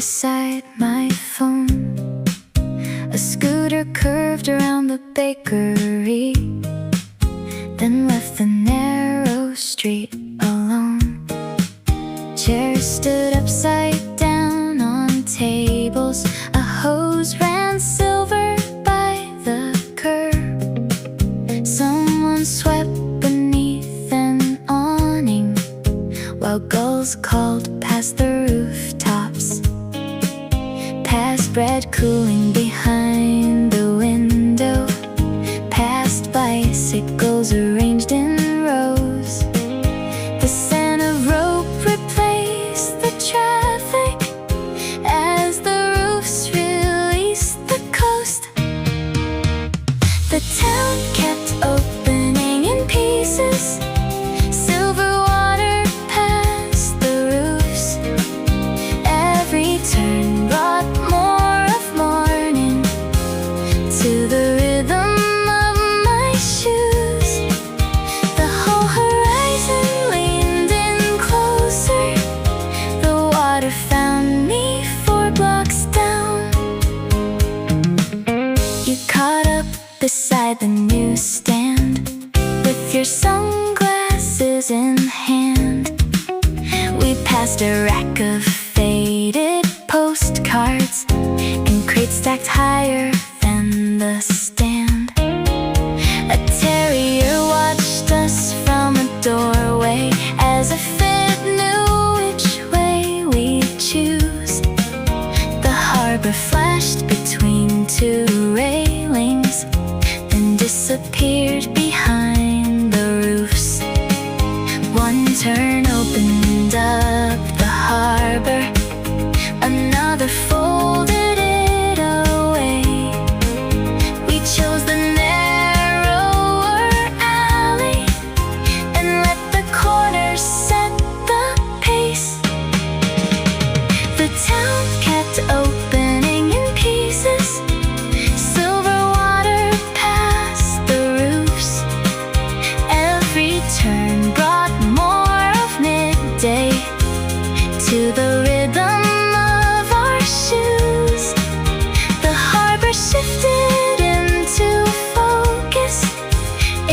beside my phone. A scooter curved around the bakery, then left the narrow street alone. Chairs stood upside down on tables. A hose ran silver by the curb. Someone swept beneath an awning while gulls called past the rooftops. Past bread cooling behind the window, past bicycles arranged in rows. The scent of rope replaced the traffic as the roofs released the coast. The town kept opening in pieces. Silver water past the roofs. Every turn brought more of morning to the rhythm of my shoes. The whole horizon leaned in closer. The water found me 4 blocks down. You caught up beside the newsstand with your sunglasses in hand. We passed a rack of faded postcards and crates stacked higher than the stand. A terrier watched us from a doorway as if it knew which way we'd choose. The harbor flashed between 2 railings, then disappeared behind the roofs. One turn opened up the harbor, another folded it away. We chose the narrower alley and let the corners set the pace. The town kept opening in pieces. Silver water past the roofs. Every turn brought more of midday to the rhythm of our shoes. The harbor shifted into focus.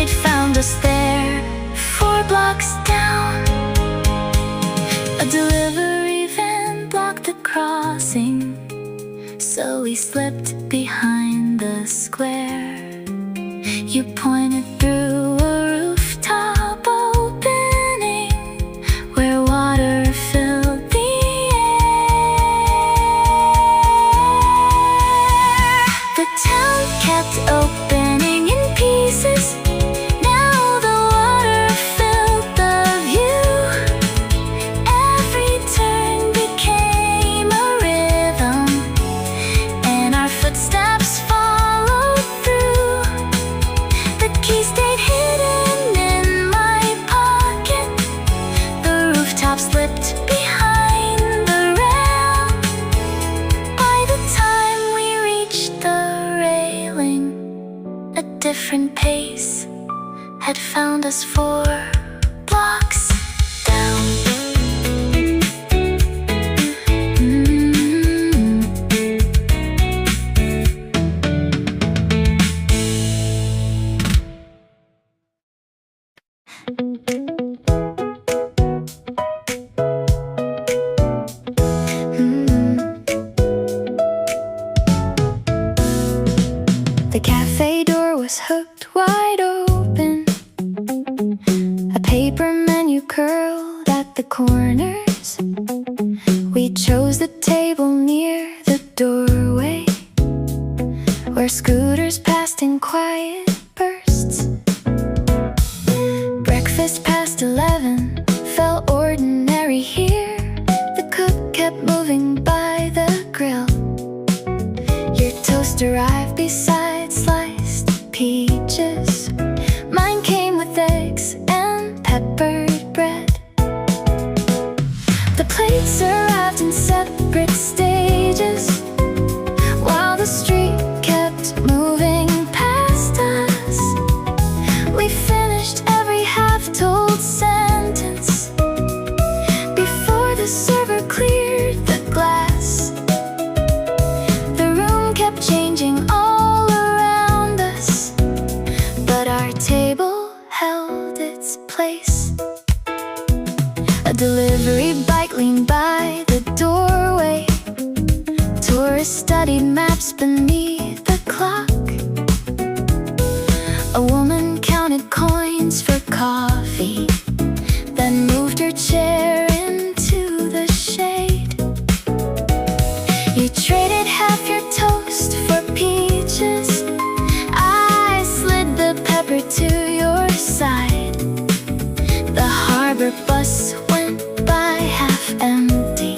It found us there 4 blocks down. A delivery van blocked the crossing, so we slipped behind the square. You pointed through a rooftop opening where water filled the air. The town kept opening in pieces. Now the water filled the view. Every turn became a rhythm, and our footsteps followed through. The key stayed hidden in my pocket. The rooftop slipped behind the rail. By the time we reached the railing, a different pace had found us 4 blocks down. The cafe door was hooked wide open. A paper menu curled at the corners. We chose the table near the doorway, where scooters passed in quiet bursts. Breakfast past 11 felt ordinary here. The cook kept moving by the grill. Your toast arrived beside sliced peaches. Mine came with eggs and peppered bread. The plates arrived in separate stages, while the street kept moving past us. We finished every half-told sentence before the server cleared the glass. studied maps beneath the clock. A woman counted coins for coffee, then moved her chair into the shade. You traded half your toast for peaches. I slid the pepper to your side. The harbor bus went by half empty.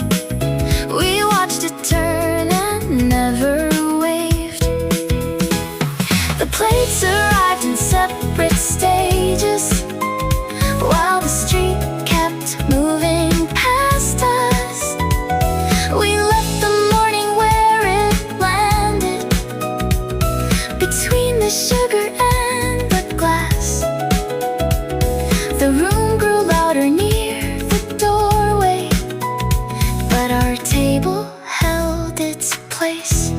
We watched it turn and never waved. The plates arrived in separate stages, while the street kept moving past us. We left the morning where it landed, between the sugar and the glass. The room grew louder near the doorway, but our table held its place.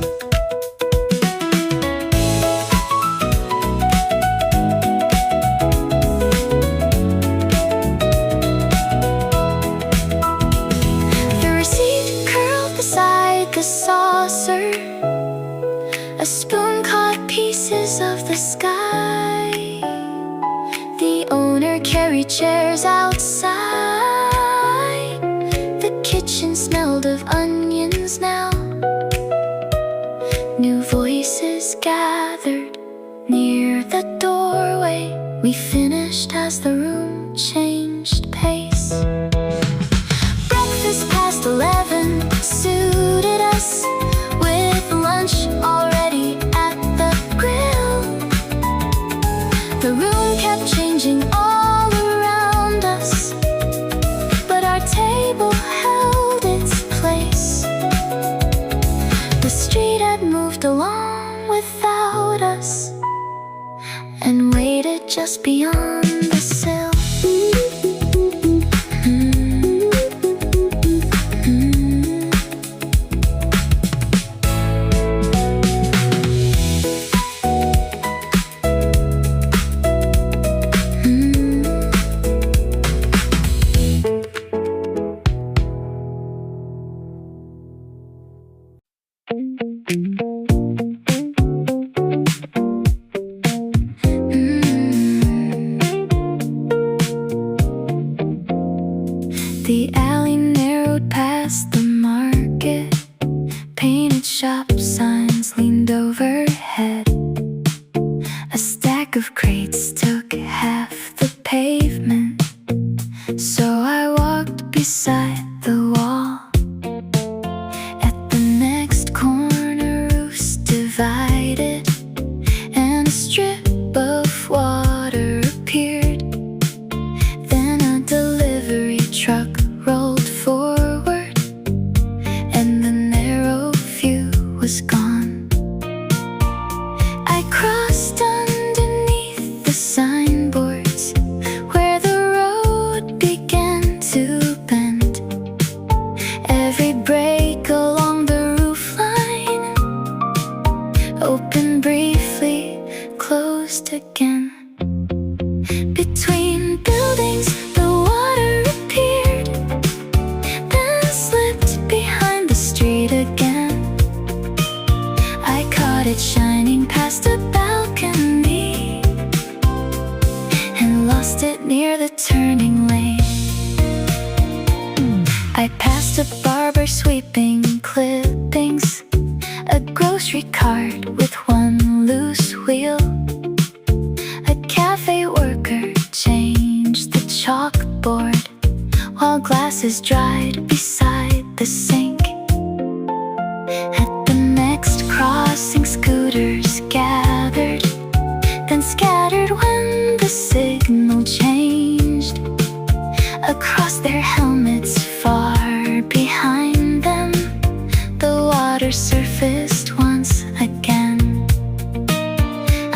The receipt curled beside the saucer. A spoon caught pieces of the sky. The owner carried chairs outside. The kitchen smelled of onions now. New voices gathered near the doorway. We finished as the room changed pace. Breakfast past 11 suited us, with lunch already at the grill. The room kept changing all around us, but our table held its place. The street had moved along without us and waited just beyond the sill. The alley narrowed past the market. Painted shop signs leaned overhead. A stack of crates took half the pavement, so I walked beside the wall. At the next corner, roofs divided, and a strip of water appeared. Then a delivery truck rolled forward, and the narrow view was gone. I crossed underneath the signboards, where the road began to bend. Every break along the roofline opened briefly, closed again. Between buildings, the water appeared, then slipped behind the street again. I caught it shining past a balcony and lost it near the turning lane. I passed a barber sweeping clippings, a grocery cart with one loose wheel. A cafe worker changed the chalkboard, while glasses dried beside the sink. At the next crossing, scooters gathered, then scattered when the signal changed. Across their helmets, far behind them, the water surfaced once again.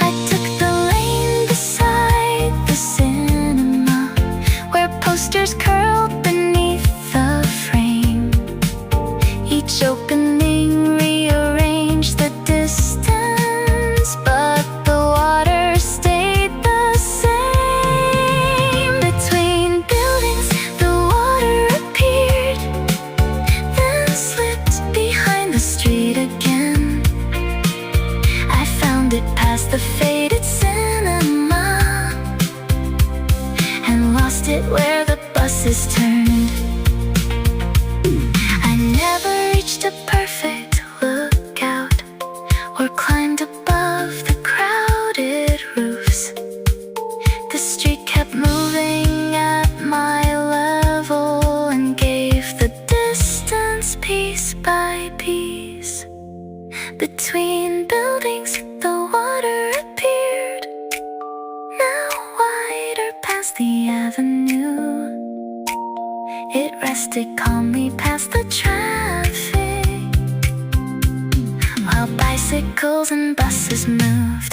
I took the lane beside the cinema, where posters curled beneath the frame. Each opening rearranged the distance, but the water stayed the same. Between buildings, the water appeared, then slipped behind the street again. piece by piece. Between buildings the water appeared, now wider past the avenue. It rested calmly past the traffic, while bicycles and buses moved.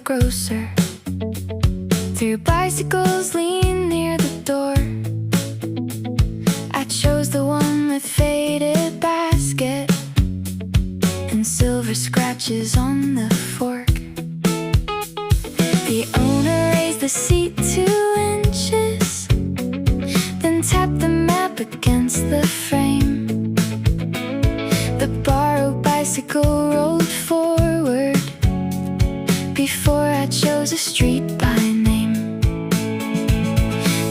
Grocer through bicycles lean near the door. I chose the one with faded basket and silver scratches on the fork. The owner raised the seat 2 inches, then tapped the map against the frame. The borrowed bicycle rolled forward before I chose a street by name.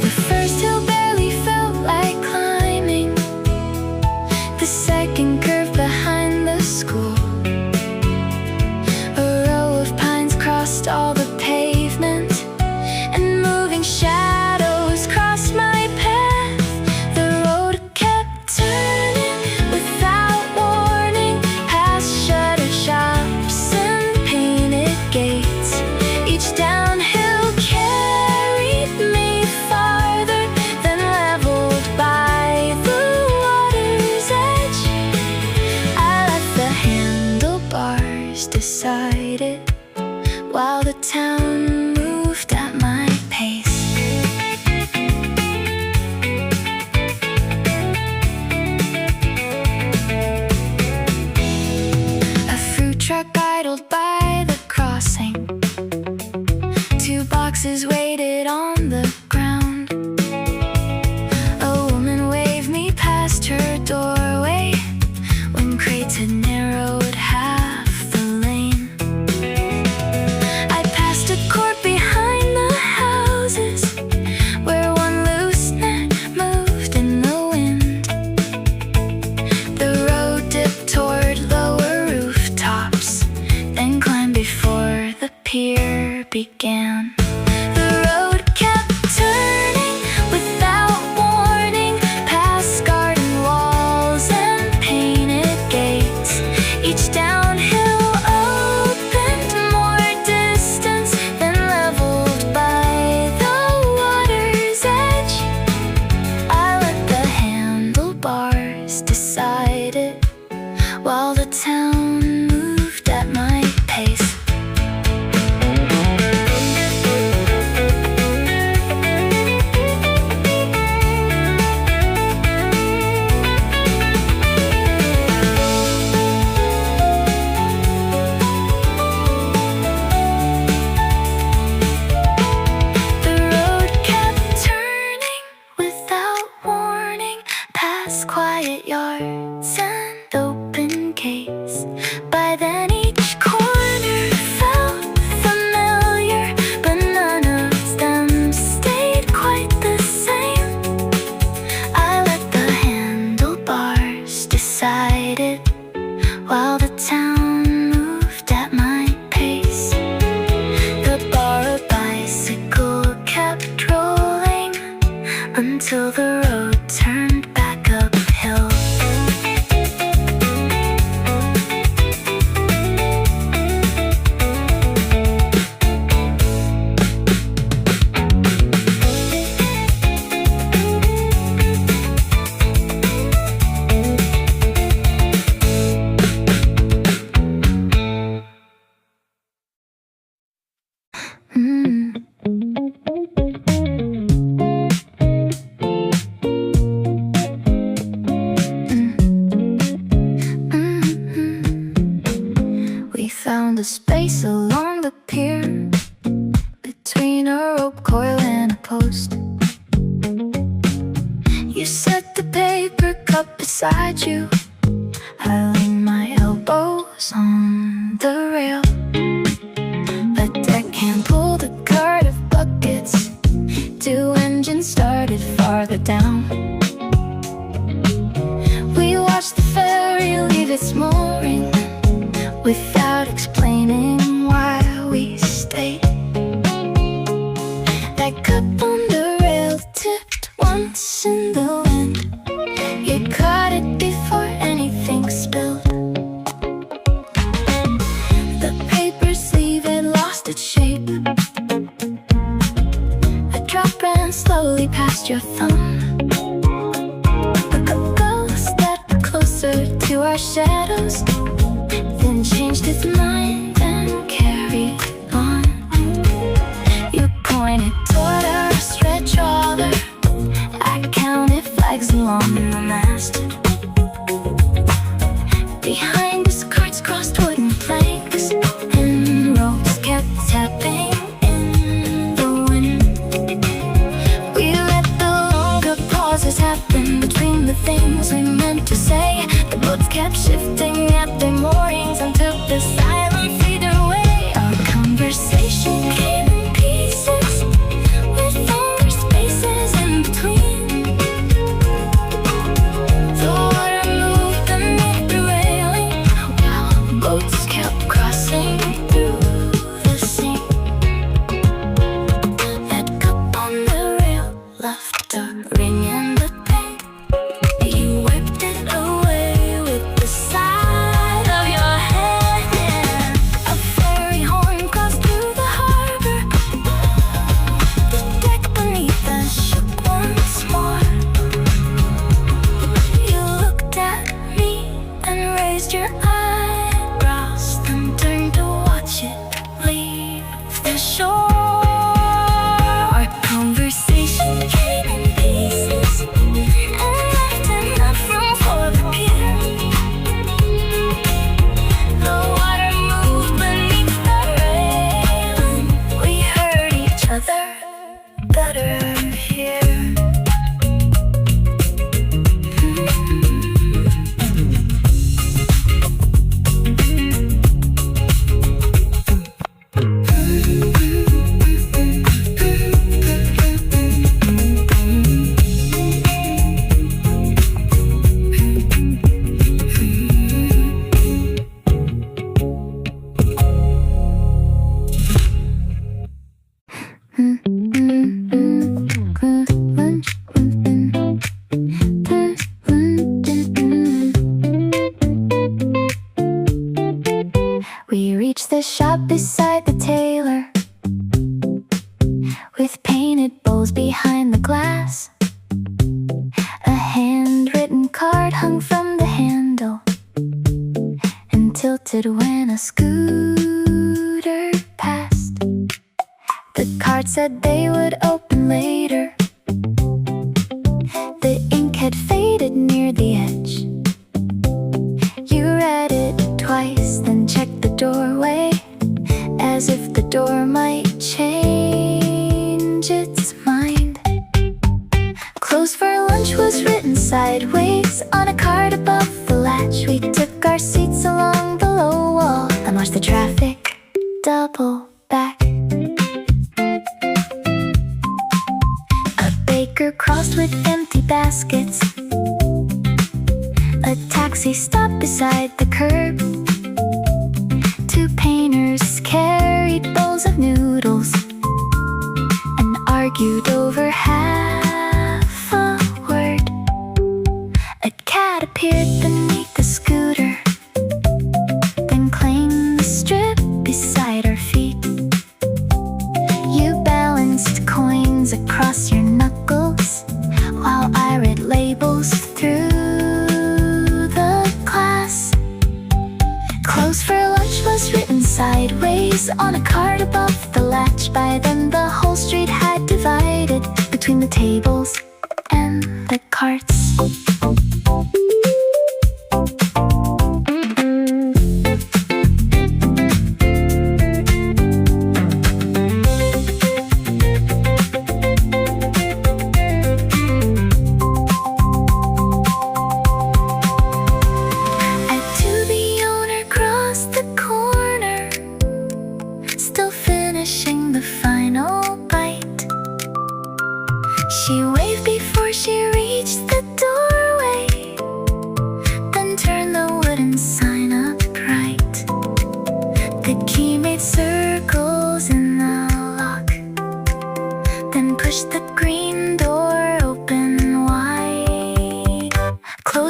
The first hill barely felt like climbing, the second curve behind the school. A row of pines crossed all the pavement, and moving shadows crossed my path. The road kept turning without warning, past shuttered shops and painted gates. Each downhill carried me farther than leveled by the water's edge. I let the handlebars decide it, while the town moved at my pace. A fruit truck idled by the crossing, 2 boxes waited on the ground. A woman waved me past her doorway when crates had narrowed half the lane. I passed a court behind the houses, where one loose net moved in the wind. The road dipped toward lower rooftops, then climbed before the pier began. The road kept turning without warning, past garden walls and painted gates. Each downhill opened more distance than leveled by the water's edge. I let the handlebars decide it, while the town moved at my pace. The road kept turning without warning, past quiet yards and open gates. By then each corner felt familiar, but none of them stayed quite the same. I let the handlebars decide it, while the town moved at my pace. The borrowed bicycle kept rolling until the road turned back uphill. set the paper cup beside you. I lean my elbows on the rail, but I can't pull the cart of buckets. Two engines started farther down. We watched the ferry leave its mooring without explaining why we stayed. That cup on the rail tipped once in the wind. You caught it before anything spilled. The paper sleeve had lost its shape. A drop ran slowly past your thumb. A ghost stepped closer to our shadows, then changed its mind and carried on. You pointed toward our stretch trawler. I counted flags along the mast. Behind us, carts crossed wooden planks, and ropes kept tapping in the wind. We let the longer pauses happen between the things we meant to say. The boats kept shifting at their moorings until the silence faded away. Our conversation came in pieces, with longer spaces in between. The water moved beneath the railing, while boats kept crossing through the sea. That cup on the rail left a ring in the paint. You wiped it away with the side of your hand. A ferry horn crossed through the harbor. The deck beneath us shook once more. You looked at me and raised your eyebrows, then turned to watch it leave the shore. Our conversation came in pieces and left enough room for the pier. The water moved beneath the railing. We heard each other better here. We reached the shop beside the tailor, with painted bowls behind the glass. A handwritten card hung from the handle and tilted when a scooter passed. The card said they would open later. The ink had faded near the edge. You read it twice, then checked the doorway, as if the door might change its mind. Close for lunch was written sideways on a card above the latch. We took our seats along the low wall and watched the traffic double back. A baker crossed with empty baskets. A taxi stopped beside the curb. Two painters carried bowls of noodles and argued over half a word. A cat appeared beneath the scooter, then claimed the strip beside our feet. You balanced coins across your knuckles while I read labels through the glass. Close for lunch was written sideways on a card above the latch. By then the whole street had divided between the tables and the carts.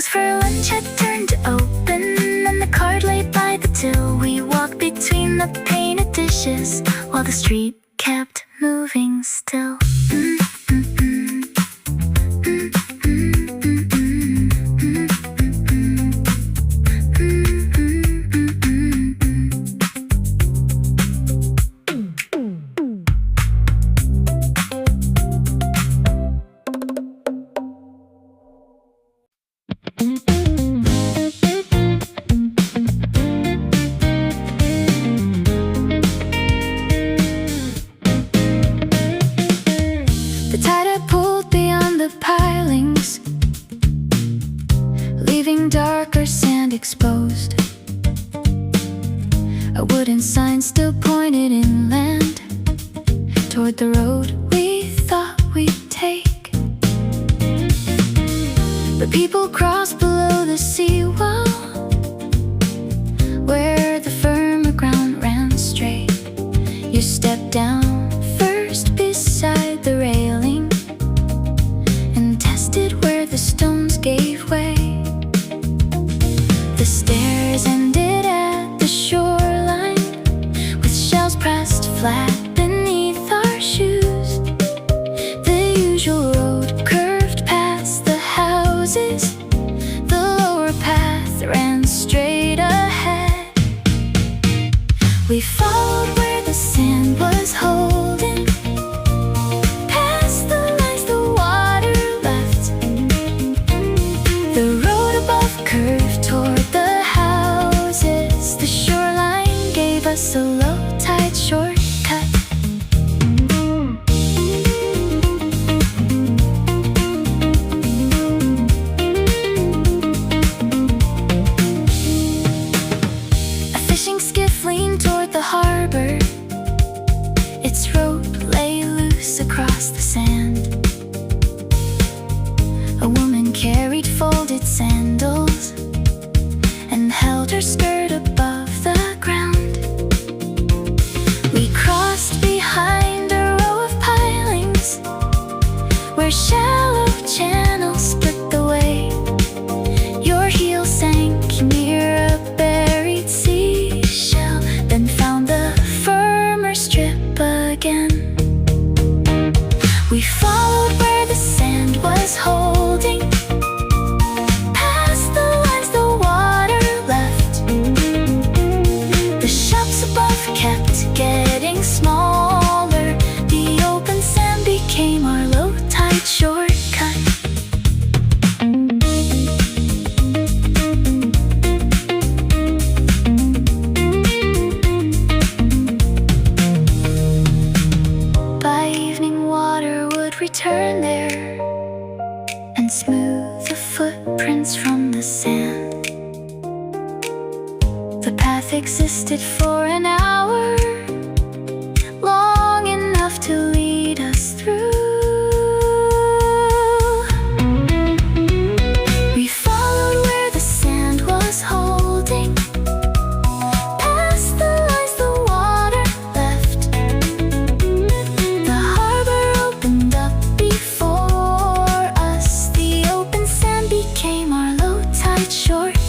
closed for lunch had turned to open, and the card lay by the till. We walked between the painted dishes while the street kept moving still. The tide had pulled beyond the pilings, leaving darker sand exposed. A wooden sign still pointed inland toward the road we thought we'd take. But people crossed below the seawall, where the firmer ground ran straight. You stepped down first beside the railing and tested where the stones gave way. The stairs ended at the shoreline, with shells pressed flat beneath our shoes. The usual road curved past the houses, the lower path ran straight ahead. We followed where the sand was holding, past the lines the water left. The road above curved toward the houses. The shoreline gave us a low tide shortcut. A fishing skiff leaned toward the harbor. Its rope lay loose across the sand. A woman carried folded sandals and held her skirt above the ground. We crossed behind a row of pilings, where shallow channels split the way. Your heel sank near a buried seashell, then found the firmer strip again. We followed where the sand was holding, past the lines the water left. The shops above kept getting smaller. The open sand became our low tide shortcut. By evening, water would return there and smooth the footprints from the sand. The path existed for an hour, long enough to lead us through. We followed where the sand was holding, past the lines the water left. The harbor opened up before us. The open sand became our low tide shortcut.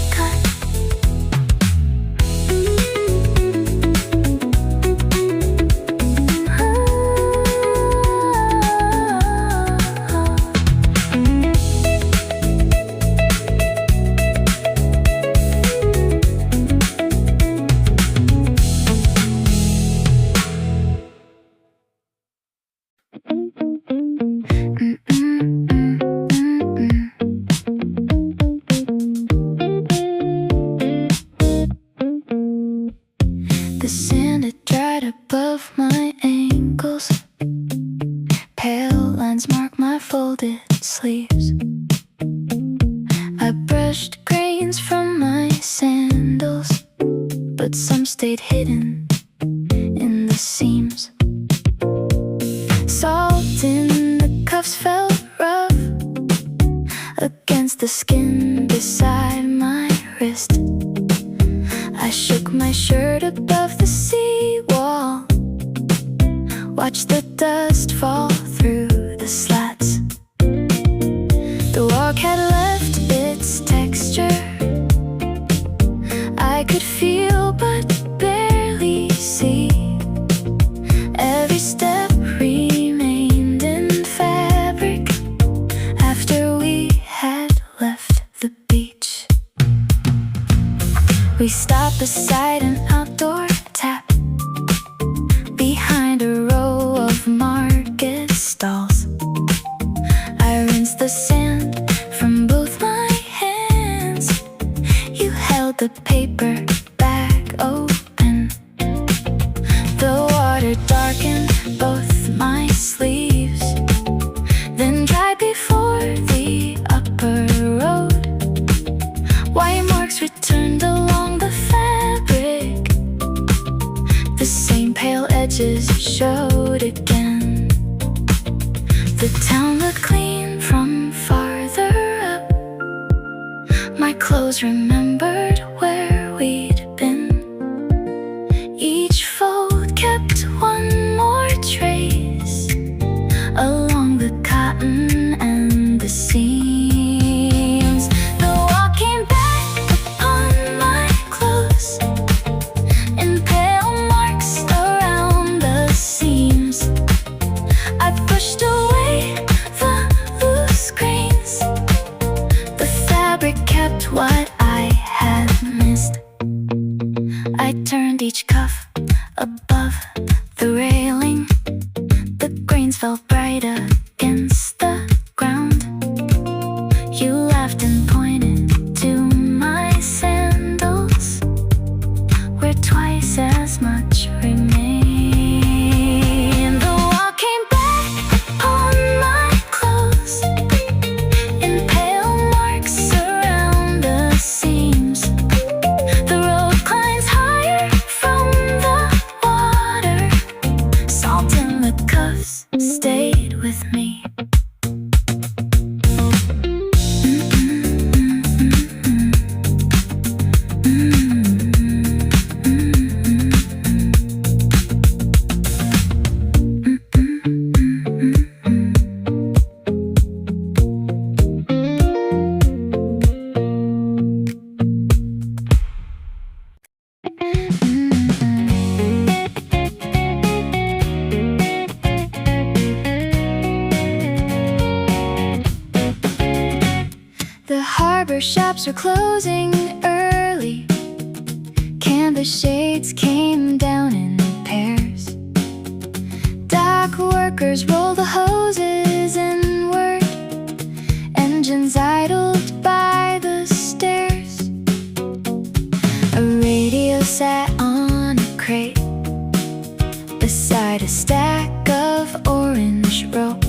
The sand had dried above my ankles. Pale lines mark my folded sleeves. I brushed grains from my sandals, but some stayed hidden in the seams. Salt in the cuffs felt rough against the skin beside my wrist. I shook my shirt above the seawall, watched the dust fall through the slats. The walk had left its texture We stopped beside an outdoor tap behind a row of market stalls. I rinsed the sand from both my hands. You held the paper bag open. The water darkened both my sleeves, then dried before the upper road. White marks returned along the fabric. The same pale edges showed again. The town looked clean from farther up. My clothes remembered where we'd been. Each fold kept one more trace along the cotton and the seams. The walking back upon my clothes in pale marks around the seams. I pushed away the loose grains. The fabric kept what I had missed. I turned each cuff above the railing. The grains fell bright against the ground. You laughed and pointed to my sandals, where twice as much remained. The wall came back upon my clothes in pale marks around the seams. The road climbs higher from the water. Salt in the cuffs stayed with me. The harbor shops were closing early. Canvas shades came down in pairs. Dock workers rolled the hoses inward. Engines idled by the stairs. A radio sat on a crate beside a stack of orange rope.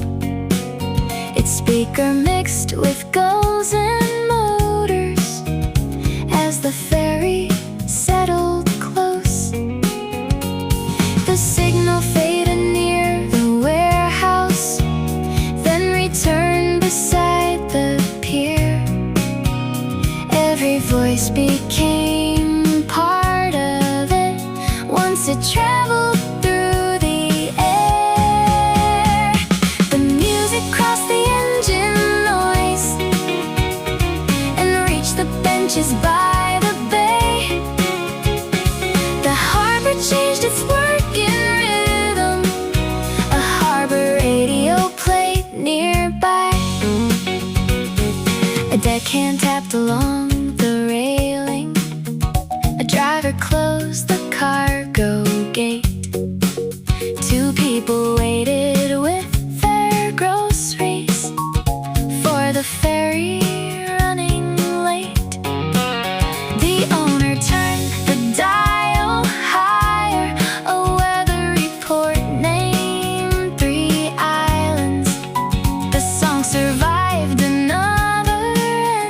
Its speaker mixed with gulls and motors as the ferry settled close. The signal faded near the warehouse, then returned beside the pier. Every voice became part of it once it traveled through the air. The music crossed the engine noise and reached the benches by the bay. The harbor changed its working rhythm. A harbor radio played nearby. A deckhand tapped along the railing. A driver closed the cargo gate. Two people waited with their groceries for the ferry running late. The owner turned the dial higher. A weather report named 3 islands. The song survived another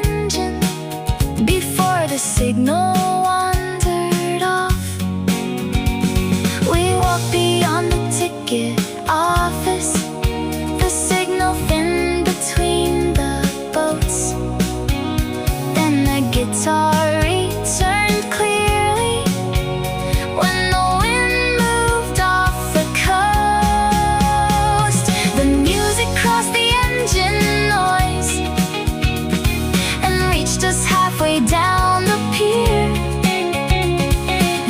engine before the signal wandered off. We walked beyond the ticket office. The signal thinned between the boats. Then the guitar returned clearly when the wind moved off the coast. The music crossed the engine noise and reached us halfway down the pier.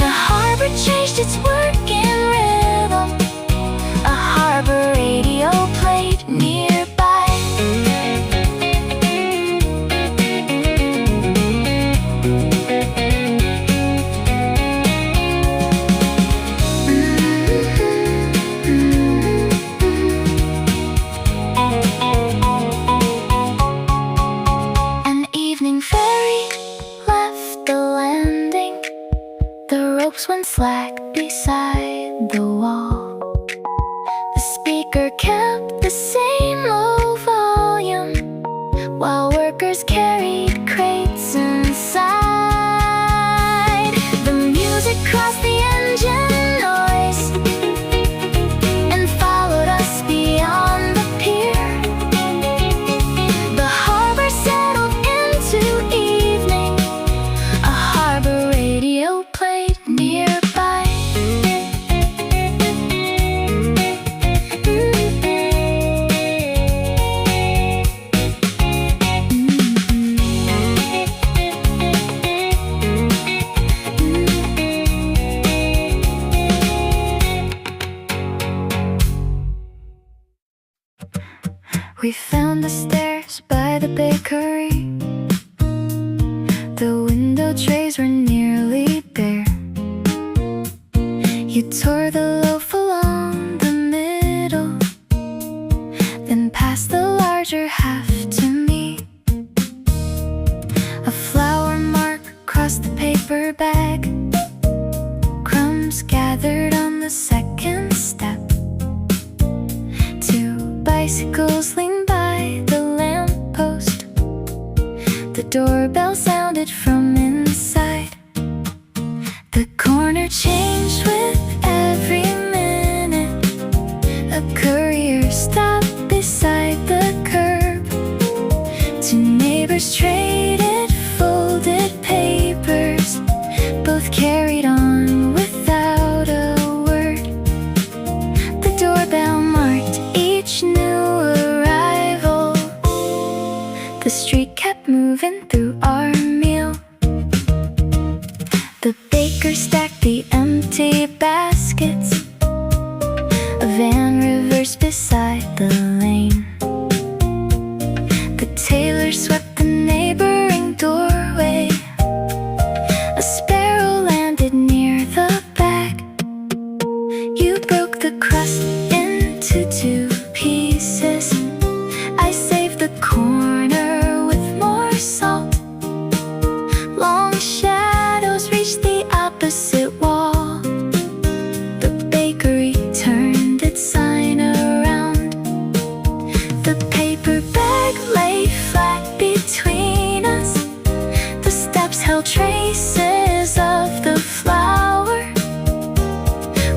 The harbor changed its working rhythm. A harbor radio played nearby. evening ferry left the landing. The ropes went slack beside the wall. The speaker kept the same low volume while workers carried crates inside. The music crossed the engine noise and followed us beyond the pier. The harbor settled into evening. A harbor radio played nearby. We found the stairs by the bakery. The window trays were nearly bare. You tore the loaf along the middle, then passed the larger half to me. A flour mark across the paper bag, crumbs gathered on the second step. Two bicycles leaned by the lamppost. The doorbell sounded from inside. The corner changed with every minute. A courier stopped beside the curb. Two neighbors traded folded papers. Both carried on without a word. The doorbell marked each new arrival. The street kept moving through our meal. The baker stacked the empty baskets. A van reversed beside the lane. The tailor swept the neighboring doorway. A sparrow landed near the back. You broke the crust into two pieces. I saved the corner with more salt. Long shadows reached the opposite wall. The bakery turned its sign around. The paper bag lay flat between us. The steps held traces of the flour.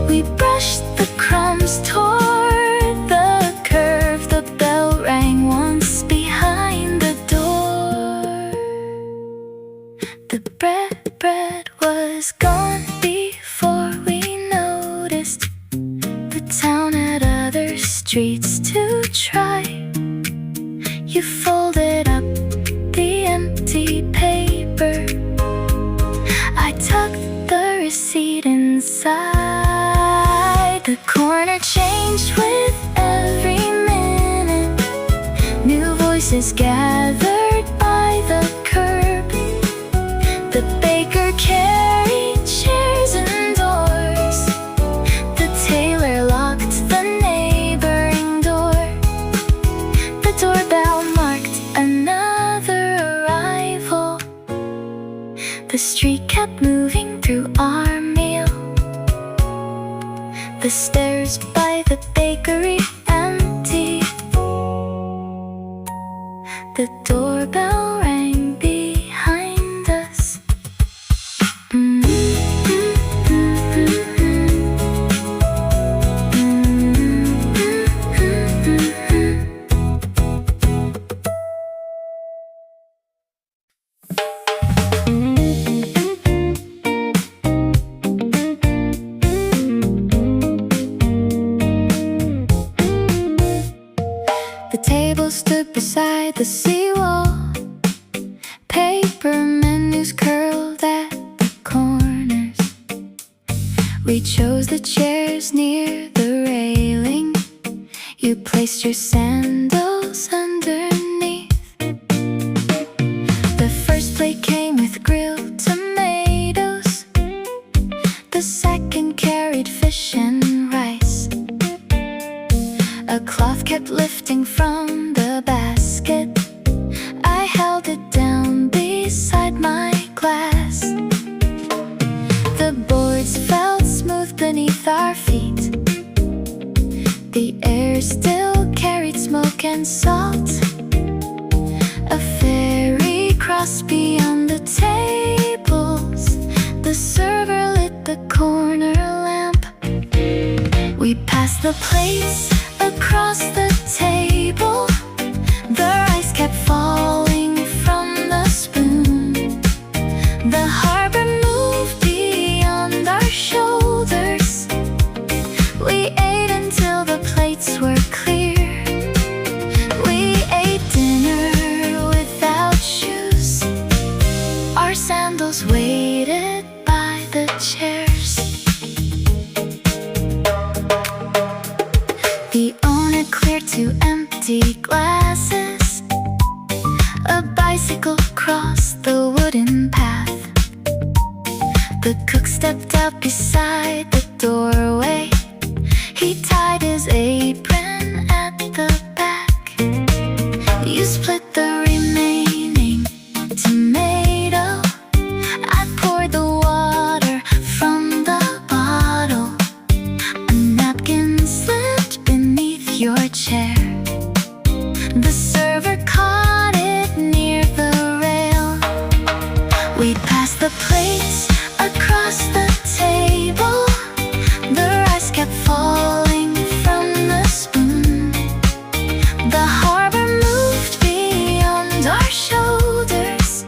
We brushed the crumbs toward the curve. The bell rang once behind the door. The bread was gone before we noticed. The town had other streets to try. You folded up the empty paper. I tucked the receipt inside. The corner changed with every minute. New voices gathered by the curb. The baker carried chairs indoors. The tailor locked the neighboring door. The doorbell marked another arrival. The street kept moving through our meal. The stairs by the bakery empty. The doorbell rang behind us. The table stood beside the seawall. and salt. A ferry crossed beyond the tables. The server lit the corner lamp. We passed the plates across the table. The rice kept falling from the spoon. The harbor moved beyond our shoulders. We ate until the plates were clear. We ate dinner without shoes. Our sandals waited by the chairs. The owner cleared two empty glasses. A bicycle crossed the wooden path. The cook stepped out beside the doorway. He tied his apron at the back. You split the remaining tomato. I poured the water from the bottle. A napkin slipped beneath your chair. The server caught it near the rail. We passed the plates across the table. The rice kept falling from the spoon. The harbor moved beyond our shoulders.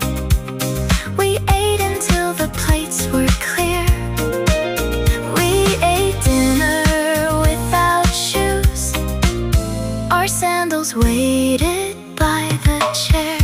We ate until the plates were clear. We ate dinner without shoes. Our sandals waited by the chairs.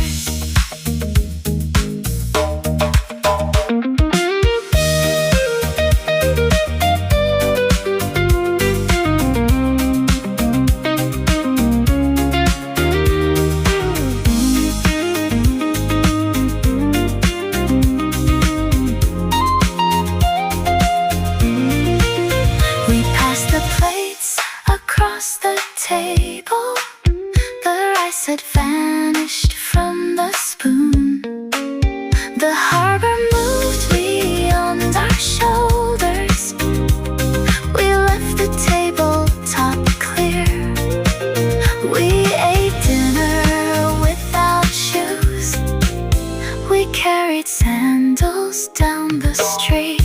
We passed the plates across the table. The rice had vanished from the spoon. The harbor moved beyond our shoulders. We left the tabletop clear. We ate dinner without shoes. We carried sandals down the street.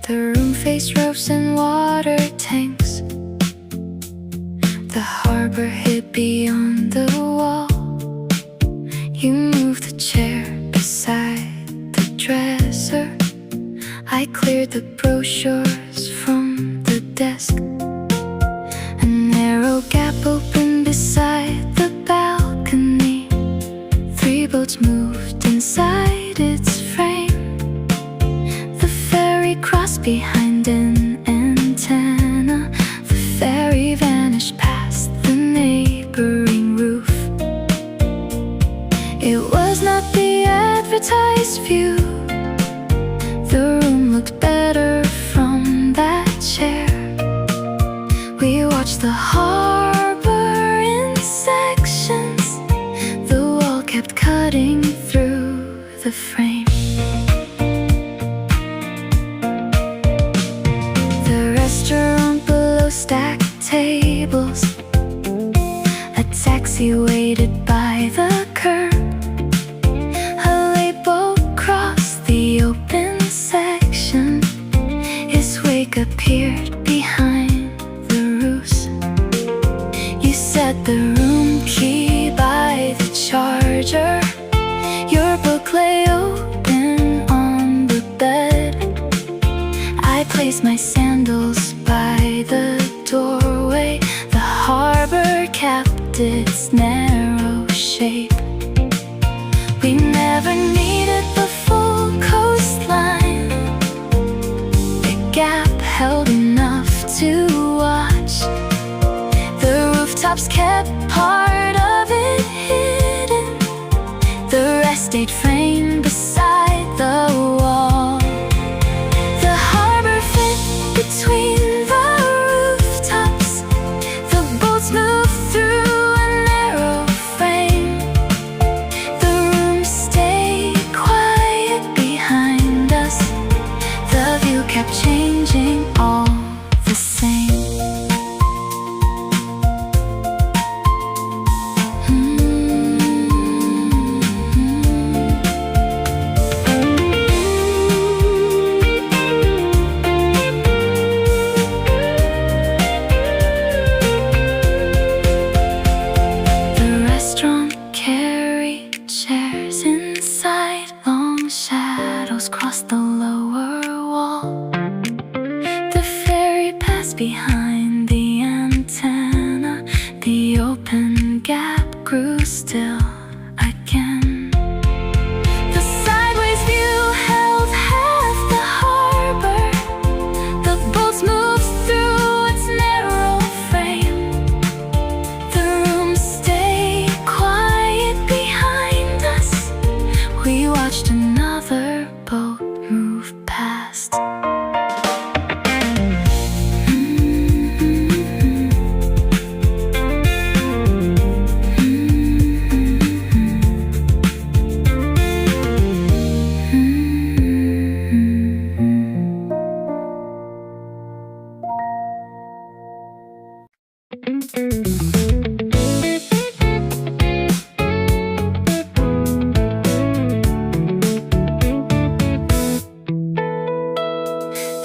The room faced roofs and water tanks. The harbor hid beyond the wall. You moved the chair beside the dresser. I cleared the brochures from the desk. A narrow gap opened beside the balcony. 3 boats moved inside its frame. The ferry crossed behind an antenna. The ferry vanished past the neighboring roof. It was not the advertised view. The room looked better from that chair. We watched the harbor in sections. The wall kept cutting through the frame. The restaurant below stacked tables. A taxi waited by the curb. A label crossed the open section. His wake appeared behind the roofs. You set the room key by the charger. Your book lay open on the bed. I placed my sandals by the doorway. The harbor kept its narrow shape. We never needed the full coastline. The gap held enough to watch rooftops kept part of it hidden. The rest stayed framed beside the wall. The harbor fit between the rooftops. The boats moved through a narrow frame. The room stayed quiet behind us. The view kept changing all the same. Crossed the lower wall. The ferry passed behind the antenna. The open gap grew still again. The sideways view held half the harbor. The boats moved through its narrow frame. The room stayed quiet behind us. We watched another boat move past.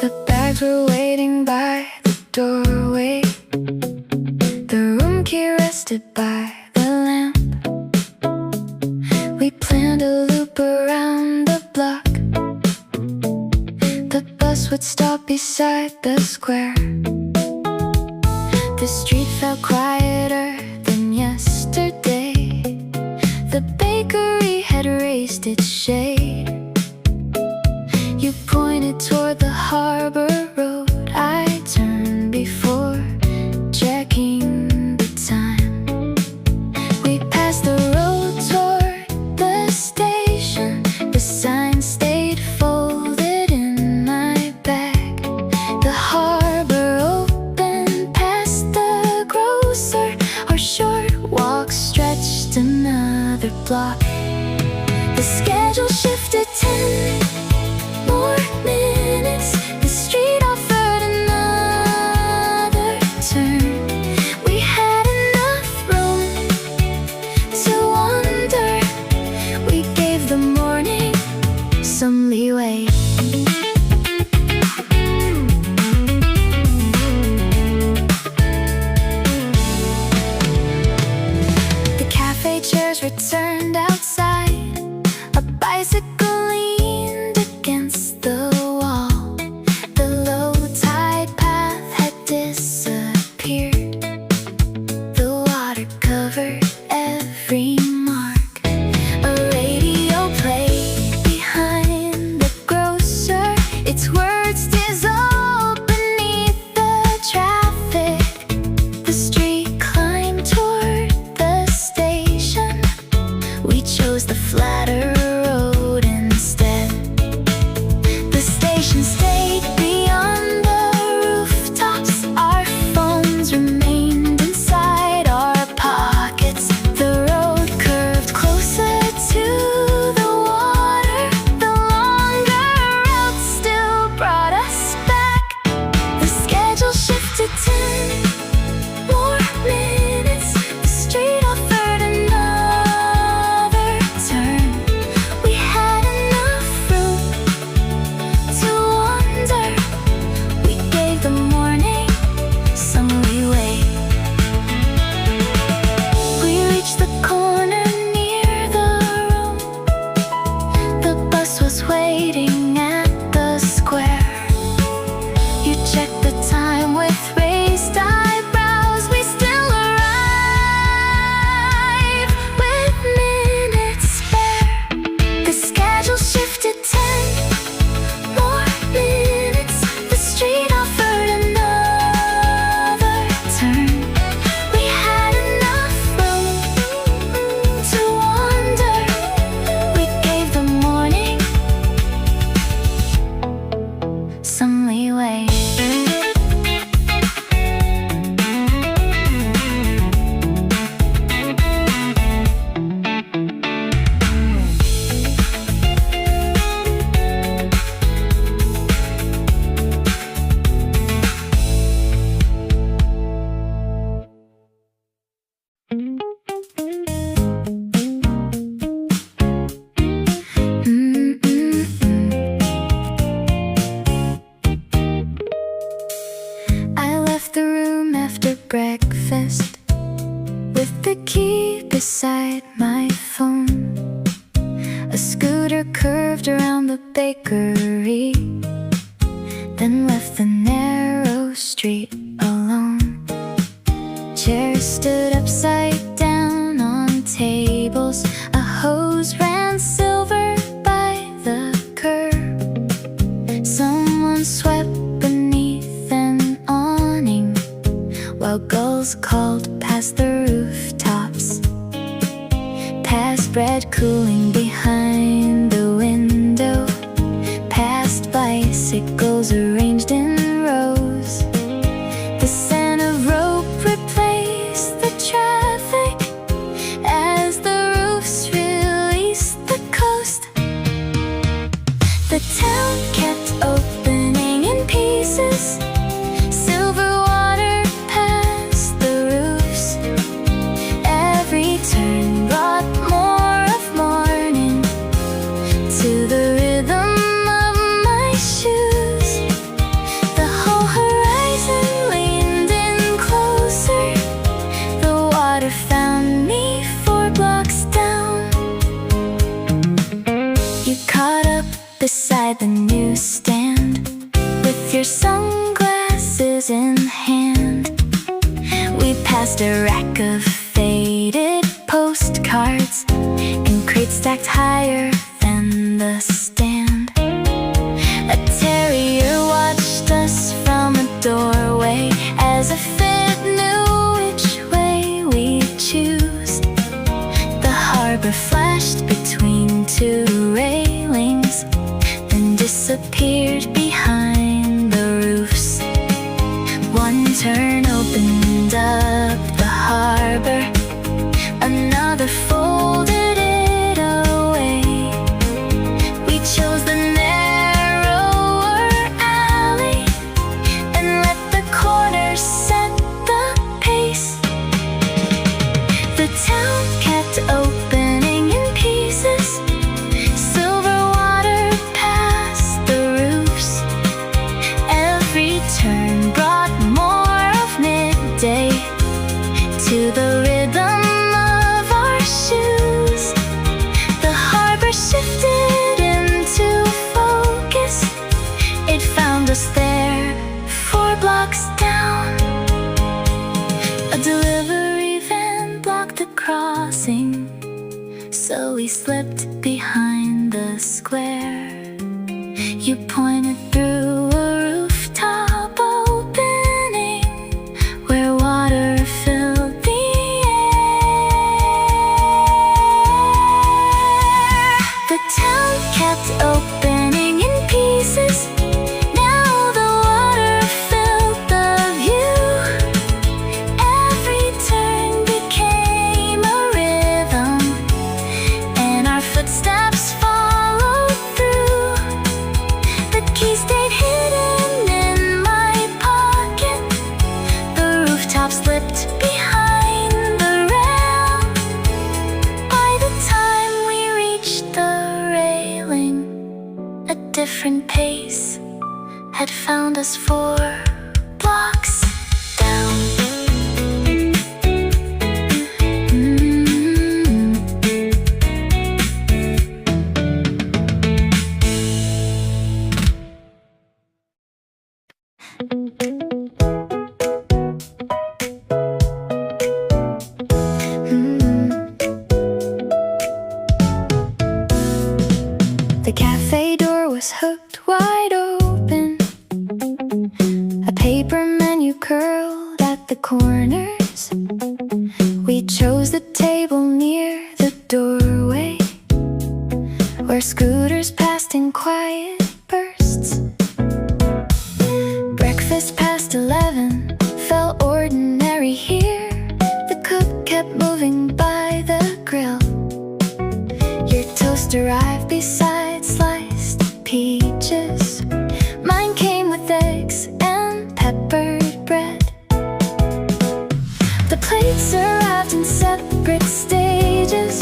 The bags were waiting by the doorway. The room key rested by the lamp. We planned a loop around the block. The bus would stop beside the square. The street felt quieter than yesterday. The bakery had raised its shade. You pointed toward the harbor road. I turned before checking the time. We passed the road toward the station. The sign stayed folded in my bag. The harbor opened past the grocer. Our short walk stretched another block. The schedule shifted 10 more minutes. The street offered another turn. We had enough room to wander. We gave the morning some leeway. The cafe chairs were turned outside. A bicycle leaned against the wall. The low tide path had disappeared. The water covered every mark. A radio played behind the grocer. Its words dissolved beneath the traffic. The street climbed toward the station. We chose the flatter road instead. The station stayed beyond the rooftops. Our phones remained inside our pockets. The road curved closer to the water. The longer route still brought us back. The schedule shifted 10 more minutes. The street offered another turn. my phone. A scooter curved around the bakery, then left the narrow street alone. Chairs stood upside down on tables. A hose ran silver by the curb. Someone swept beneath an awning, while gulls called past the rooftops. Past bread cooling behind the window, past bicycles arranged in rows. The scent of rope replaced the traffic as the roofs released the coast. The town kept opening in pieces. Silver water past the roofs. Every turn brought more of morning to the rhythm of my shoes. The whole horizon leaned in closer. The water found me 4 blocks down. You caught up beside the newsstand with your sunglasses in hand. We passed a rack of faded postcards and crates stacked higher than the stand. A terrier watched us from a doorway as if it knew which way we'd choose. The harbor flashed between 2 railings, then disappeared behind the roofs. One turn opened up the harbor, another folded it away. We chose the narrower alley and let the corners set the pace. The town kept opening in pieces. Silver water past the roofs. Every turn brought more of midday to the rhythm of our shoes. The harbor shifted into focus. It found us there 4 blocks down. A delivery van blocked the crossing, so we slipped behind the square. You pointed through a rooftop opening where water filled the air. The town kept opening in pieces. Now the water filled the view. Every turn became a rhythm, and our footsteps followed through. The key stayed hidden in my pocket. The rooftop slipped behind the rail. By the time we reached the railing, a different pace had found us 4 blocks down. The cafe door was hooked wide open. A paper menu curled at the corners. We chose the table near the doorway, where scooters passed in quiet bursts. Breakfast past 11 felt ordinary here. The cook kept moving by the grill. Your toast arrived beside sliced peaches. Mine came with eggs and peppered bread. The plates arrived in separate stages,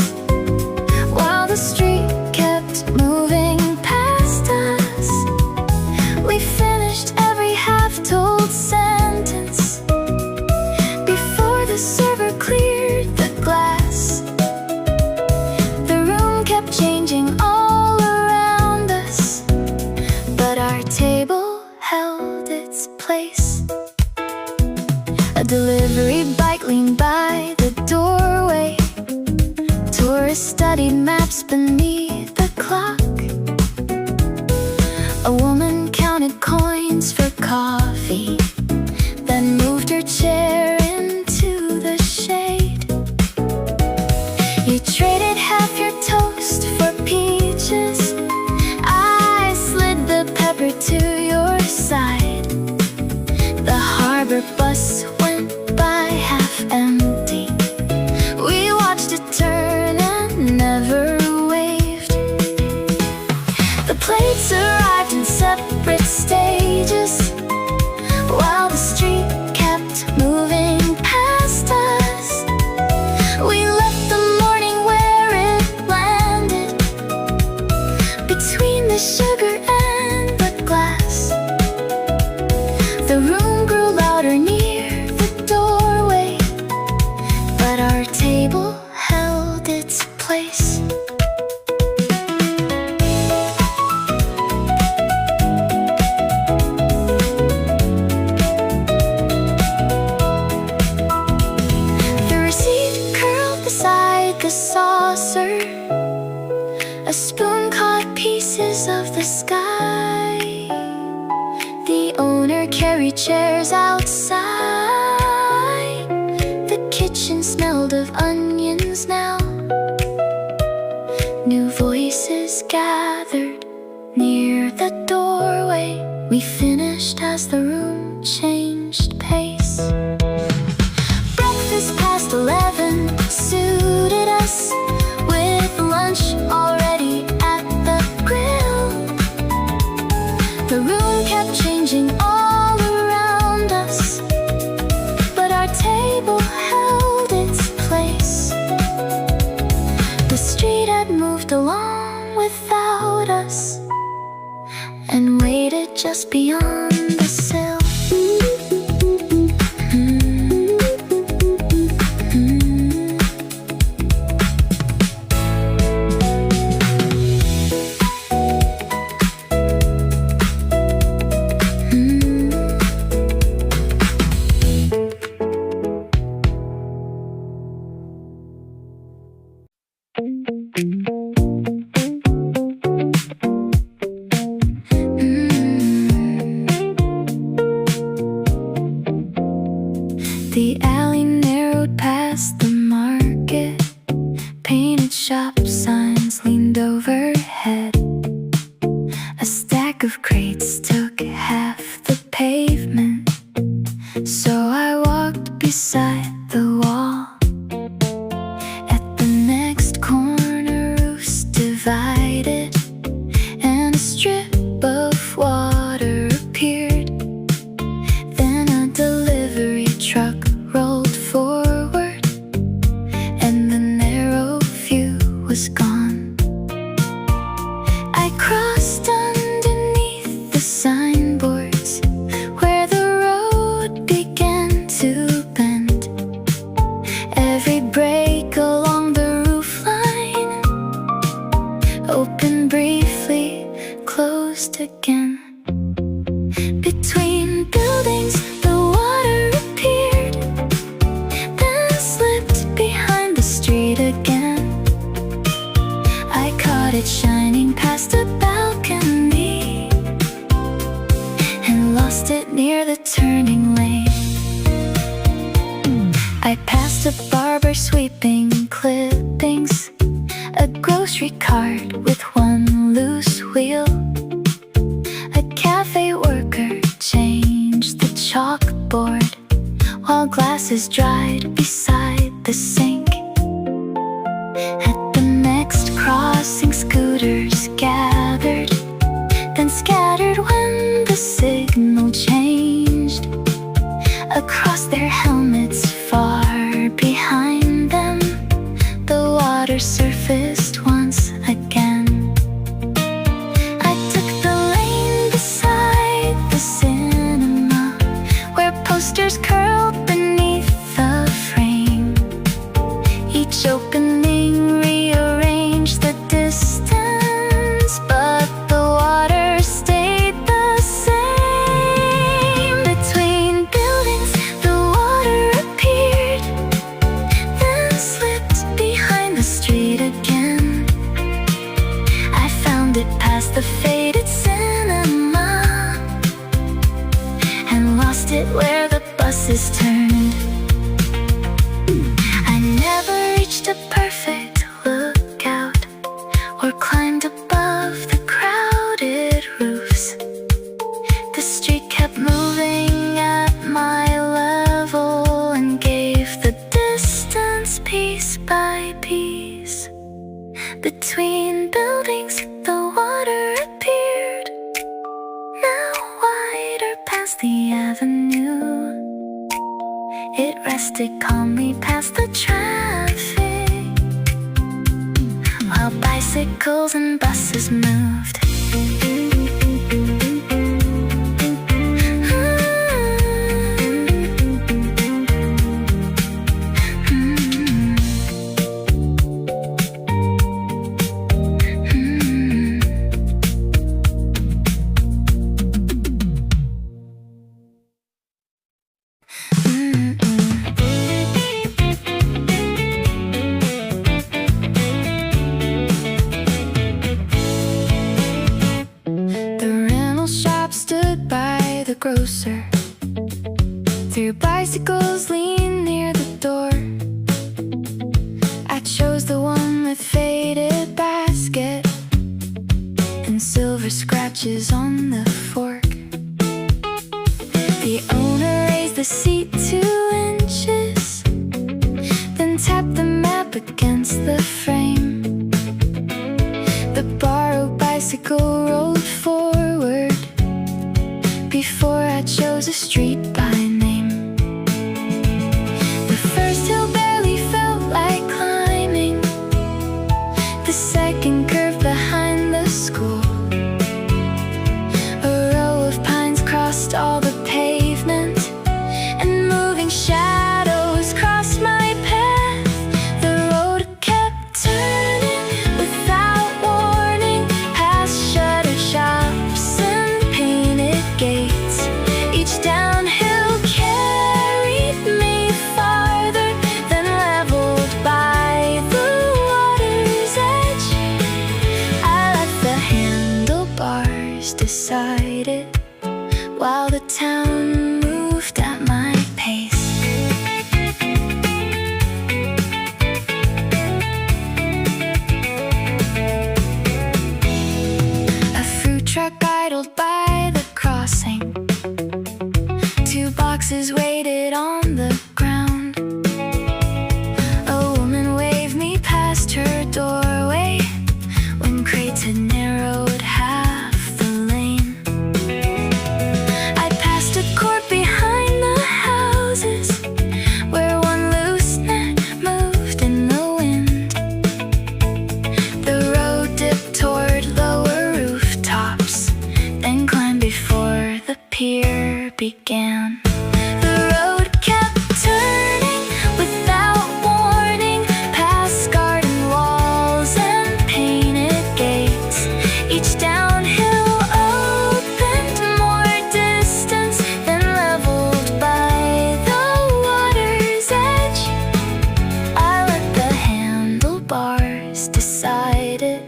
while the street kept moving past us. We finished every half-told sentence before the server cleared the glass. Tourists studied maps beneath the clock. A woman counted coins for coffee, then moved her chair into the shade. You traded half your toast for peaches. I slid the pepper to your side. The harbor bus went by half empty. We watched it turn and never waved. The plates arrived in separate stages, while the street kept moving past us. We left the morning where it landed, between the sugar and the glass. The room grew louder near the doorway, but our table held its place. The receipt curled beside the saucer. A spoon caught pieces of the sky. The owner carried chairs outside. The kitchen smelled of onions now. New voices gathered near the doorway. We finished as the room changed pace. Breakfast past 11 suited us, with lunch already at the grill. The room kept changing all around us, but our table held its place. The street had moved along without us, and waited just beyond the sill. The alley narrowed past the market. Painted shop signs leaned overhead. A stack of crates took half the pavement, so I walked beside the wall. At the next corner, roofs divided, and a strip of water appeared. Then a delivery truck rolled forward, and the narrow view was gone. I crossed underneath the signboards, where the road began to bend. Every break along the roofline opened briefly, closed again. Between buildings, the water appeared, then slipped behind the street again. I caught it shining past a balcony, and lost it near the turning lane. I passed a barber sweeping clippings, a grocery cart with one loose wheel. A cafe worker changed the chalkboard, while glasses dried beside the sink. At the next crossing, scooters gathered, then scattered when the signal changed. Across their helmets, far behind them, the water surfaced once again. I took the lane beside the cinema, where posters curled beneath the frame. Each opening rearranged the distance, but the water stayed the same. Between buildings, the water appeared, then slipped behind the street again. Between buildings, the water appeared, now wider past the avenue. It rested calmly past the traffic, while bicycles and buses moved. Grocer threw bicycles lean near the door. I chose the one with faded basket and silver scratches on the fork. The owner raised the seat 2 inches, then tapped the map against the frame. The borrowed bicycle rolled forward before I chose a street by name. The first hill barely felt like climbing, the second curved behind the school. A row of pines crossed all the pavement, and moving shadows crossed my path. The road kept turning without warning, past shuttered shops and painted gates. Each downhill carried me farther than leveled by the water's edge. I let the handlebars decide it, while the town moved at my pace. A fruit truck idled by the crossing, 2 boxes waited on the ground. A woman waved me past her doorway when crates had narrowed half the lane. I passed a court behind the houses, where one loose net moved in the wind. The road dipped toward lower rooftops, then climbed before the pier began. The road kept turning without warning, past garden walls and painted gates. Each downhill opened more distance than leveled by the water's edge. I let the handlebars decide it,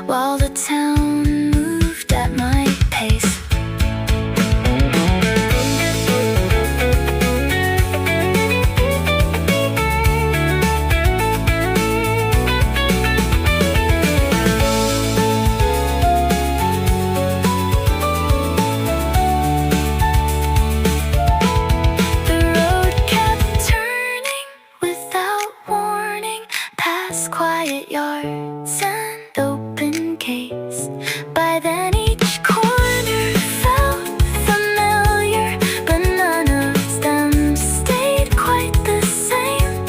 while the town moved at my pace. The road kept turning without warning, past quiet yards and open gates. By then each corner felt familiar, but none of them stayed quite the same.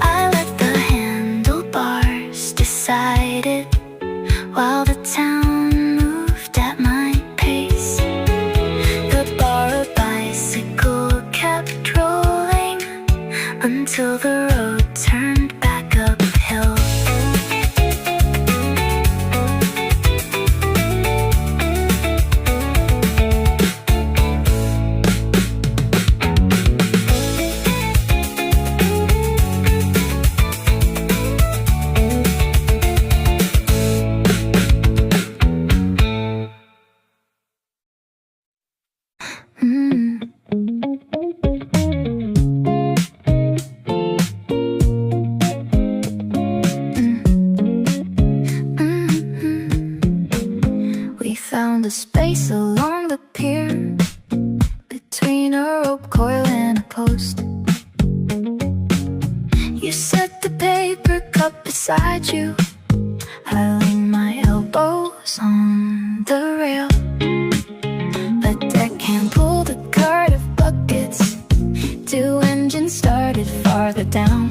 I let the handlebars decide it, while the town moved at my pace. The borrowed bicycle kept rolling until the road turned back uphill. found a space along the pier, between a rope coil and a post. You set the paper cup beside you cars on the rail. But deck can't pull the cart of buckets. Two engines started farther down.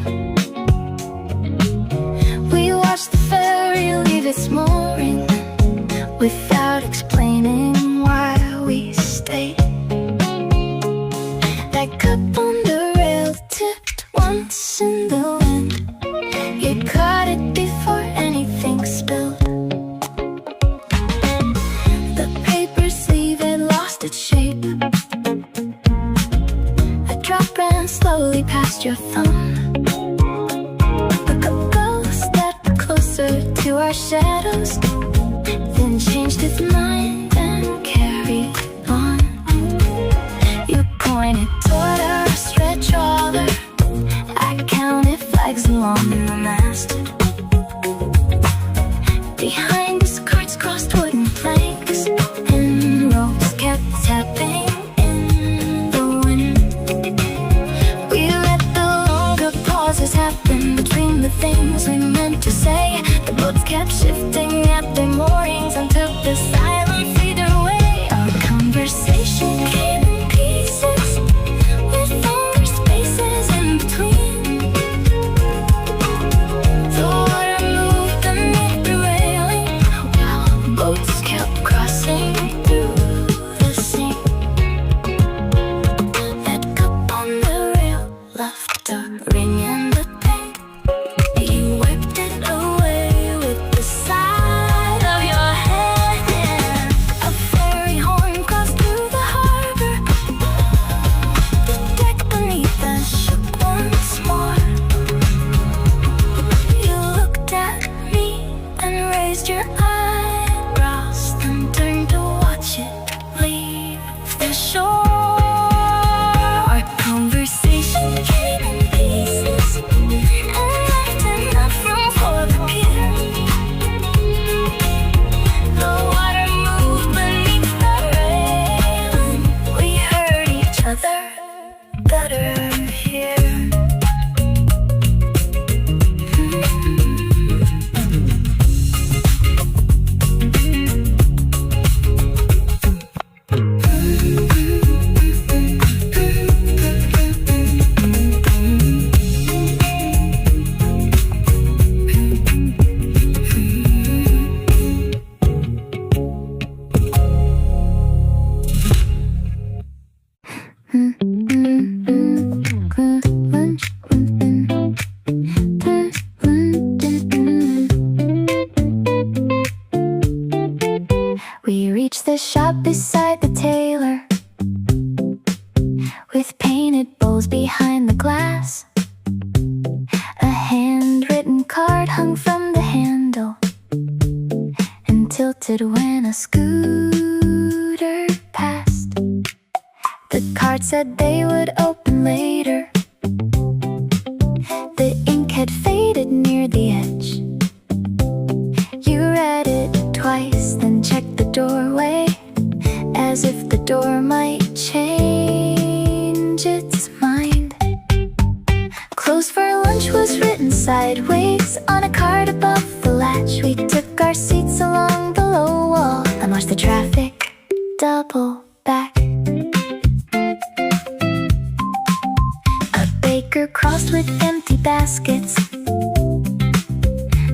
We watched the ferry leave its mooring without explaining why we stayed. That cup on the rail tipped once in the wind. You caught it before anything spilled. The paper sleeve had lost its shape. A drop ran slowly past your thumb. The couple stepped closer to our shadows, then changed its mind and carried on. You pointed toward our stretch trawler. I counted flags along the mast. Behind us, carts crossed wooden planks, and ropes kept tapping in the wind. We let the longer pauses happen between the things we meant to say. The boats kept shifting at their moorings until the silence faded away. Our conversation came in pieces, with longer spaces in between. The water moved beneath the railing, while boats kept crossing through the sea. That cup on the rail left a ring in the paint. You wiped it away with the side of your hand. A ferry horn crossed through the harbor. The deck beneath us shook once more. You looked at me and raised your eyebrows, then turned to watch it leave the shore. Our conversation came in pieces and left enough room for the pier. The water moved beneath the railing. We heard each other better here. We reached the shop beside the tailor, with painted bowls behind the glass. A handwritten card hung from the handle and tilted when a scooter passed. The card said they would open later. The ink had faded near the edge. You read it twice, then checked the doorway, as if the door might change its mind. Closed for lunch was written sideways on a card above the latch. We took our seats along the low wall and watched the traffic double back. A baker crossed with empty baskets.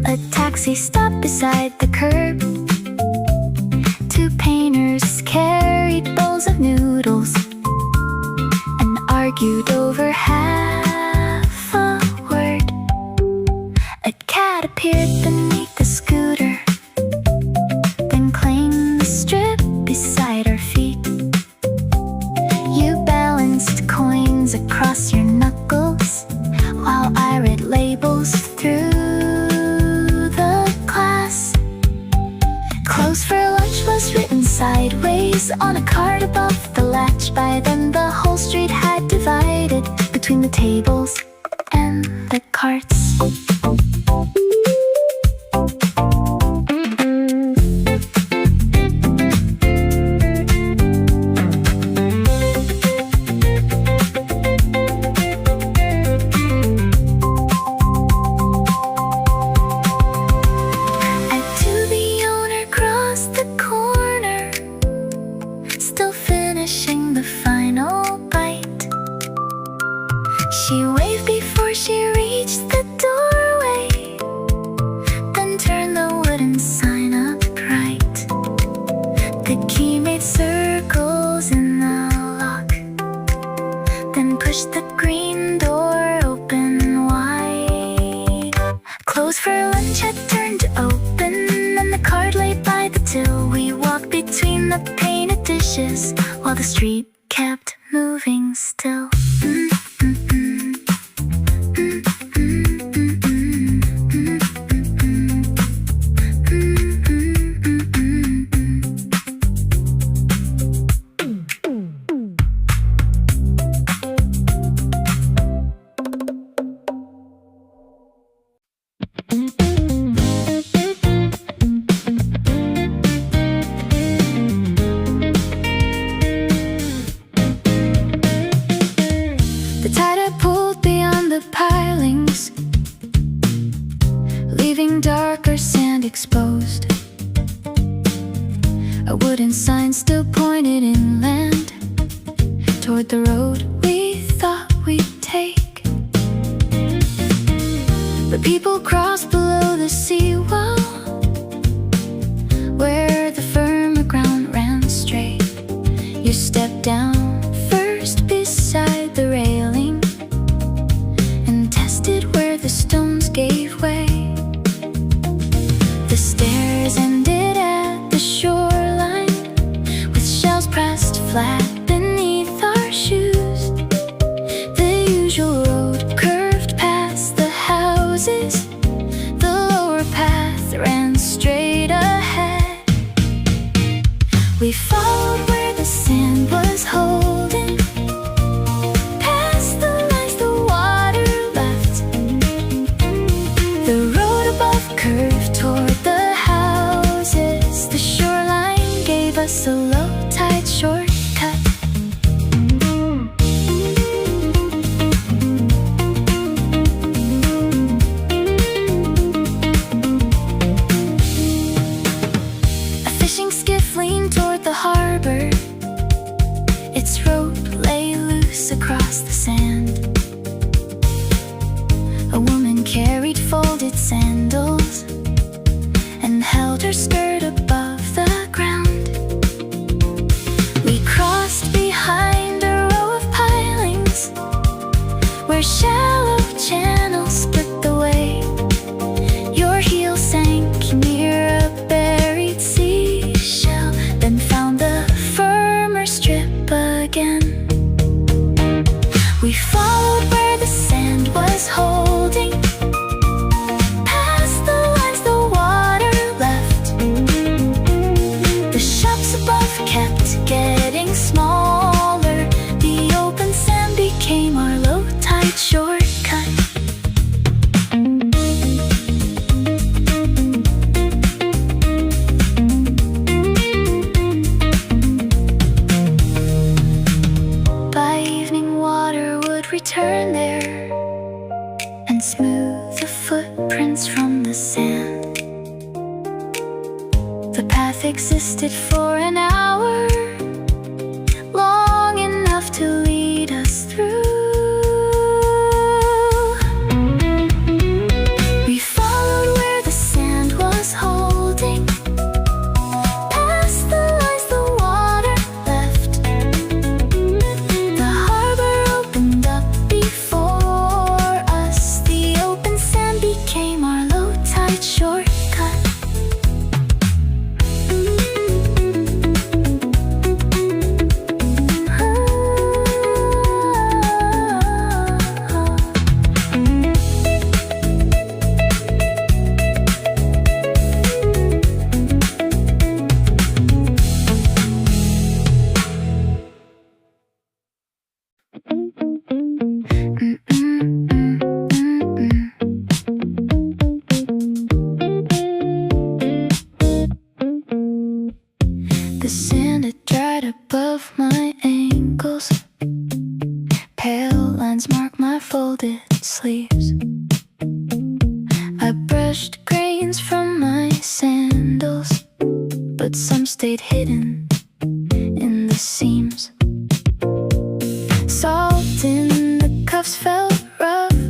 A taxi stopped beside the curb. Two painters carried bowls of noodles and argued over half a word. A cat appeared beneath the scooter, then claimed the strip beside our feet. You balanced coins across your knuckles while I read labels through the glass. Closed for lunch was written sideways on a card above the latch. By then the whole street had divided between the tables and the carts. for lunch had turned open, and the card lay by the till. We walked between the painted dishes while the street kept moving still. The tide had pulled beyond the pilings, leaving darker sand exposed. A wooden sign still pointed inland toward the road we thought we'd take. But people crossed below the seawall, where the firmer ground ran straight. You stepped down first beside the railing and tested where the stones gave way. The stairs ended at the shoreline, with shells pressed flat beneath our shoes. The usual road curved past the houses, the lower path ran straight ahead. We followed where the sand was holding, past the lines the water left. The road above curved toward the houses. The shoreline gave us a low tide shortcut. A fishing skiff leaned toward the harbor. Its rope lay loose across the sand. A woman carried folded sandals and held her skirt above the ground. We crossed behind a row of pilings, where shallow channels split the way. Your heel sank near a buried seashell, then found the firmer strip again. We followed where the sand was holding, past the lines the water left. The shops above kept getting smaller. The open sand became our low tide shortcut. By evening, water would return there and smooth the footprints from the sand. The path existed for an hour, long enough to lead us through. We followed where the sand was holding, past the lines the water left. The harbor opened up before us. The open sand became our low tide shortcut. The sand had dried above my ankles. Pale lines mark my folded sleeves. I brushed grains from my sandals, but some stayed hidden in the seams. Salt in the cuffs felt rough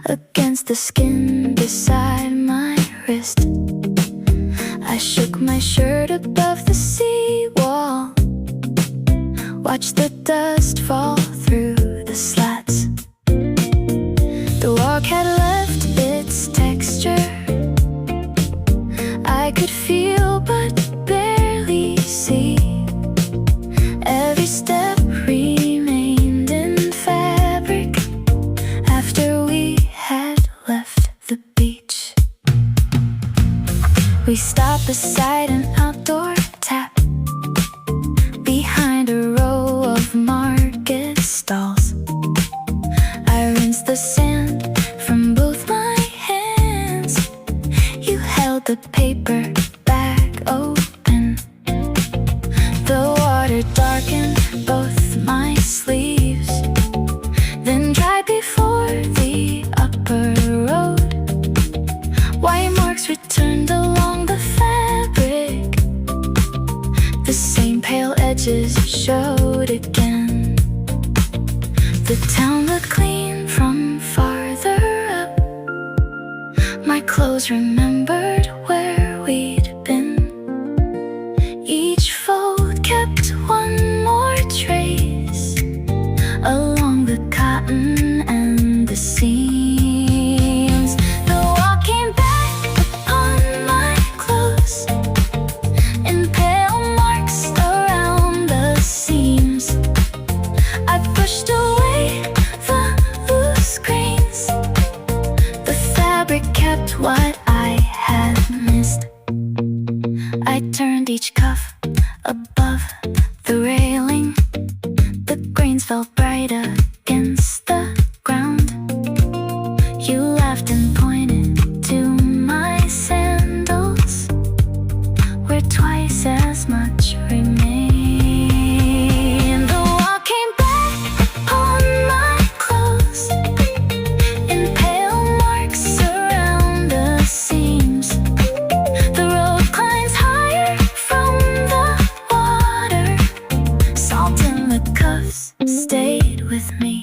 against the skin beside my wrist. I shook my shirt above the seawall, watched the dust fall through the slats. The walk had left its texture We stop beside an outdoor tap, behind a row of market stalls. I rinse the sand from both my hands. You held the paper bag open. The water darkened both my sleeves, then dried before the upper road. White marks returned along the fabric. The same pale edges showed again. The town looked clean from farther up. My clothes remembered where we'd been. Each fold kept one more trace along the cotton and the seams. The wall came back upon my clothes in pale marks around the seams. I pushed away the loose grains. The fabric kept what I had missed. I turned each cuff above the railing. The grains fell bright against the ground. You laughed and pointed to my sandals, where twice as much remained. The wall came back upon my clothes in pale marks around the seams. The road climbs higher from the water. Salt in the cuffs stayed with me.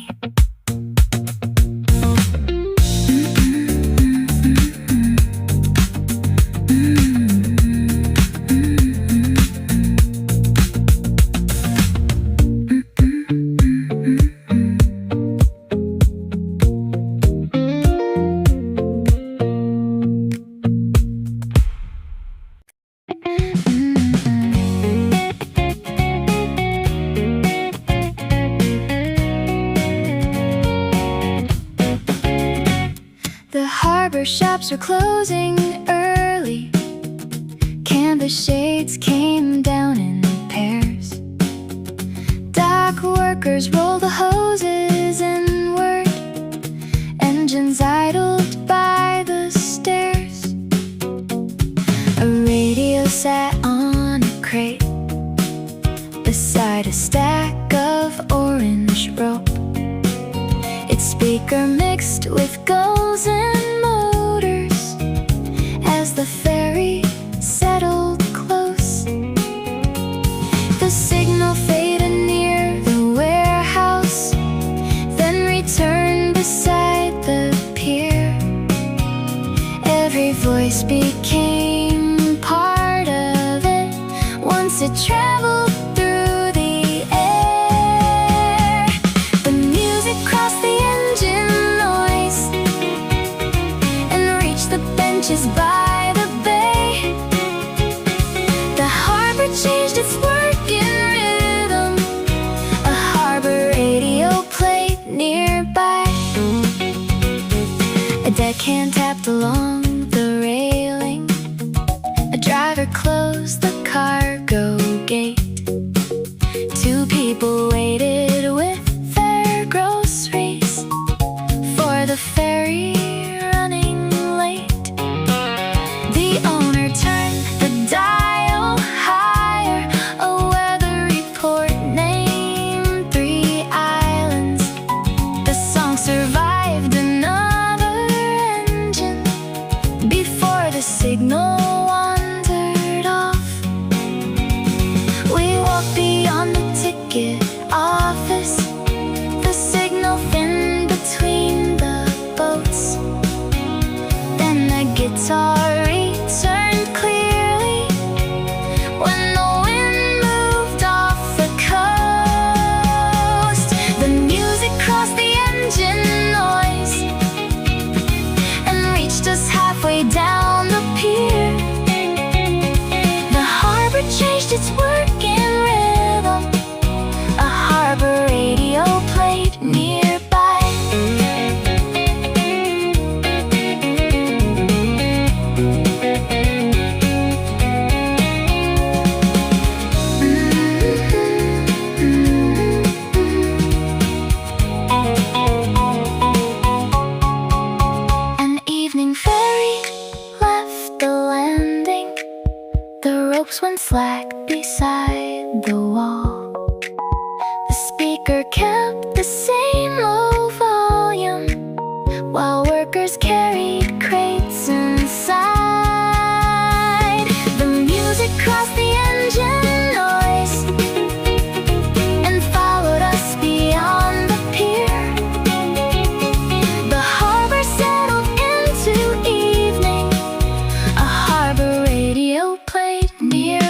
The harbor shops were closing early. Canvas shades came down in pairs. Dock workers rolled the hoses inward. Engines idled by the stairs. A radio sat on a crate beside a stack of orange rope. Its speaker mixed with gulls and motors as the ferry settled close. The signal faded near the warehouse, then returned beside the pier. Every voice became part of it once it traveled through the air. The music crossed the engine noise and reached the benches by the bay. The harbor changed its working rhythm. A harbor radio played nearby. A deckhand tapped along the railing. A driver closed the cargo gate. Two people waited with their groceries for the ferry running late. The owner turned the dial higher. A weather report named 3 islands. The song survived another engine before the signal wandered off. We walked beyond the ticket office. The signal thinned between the boats. Then the guitar returned clearly when the wind moved off the coast. The music crossed the engine noise and reached us halfway down the pier. The harbor changed its working rhythm. A harbor radio played nearby. flag beside the wall. The speaker kept the same low volume while workers carried crates inside. The music crossed the engine noise and followed us beyond the pier. The harbor settled into evening. A harbor radio played nearby.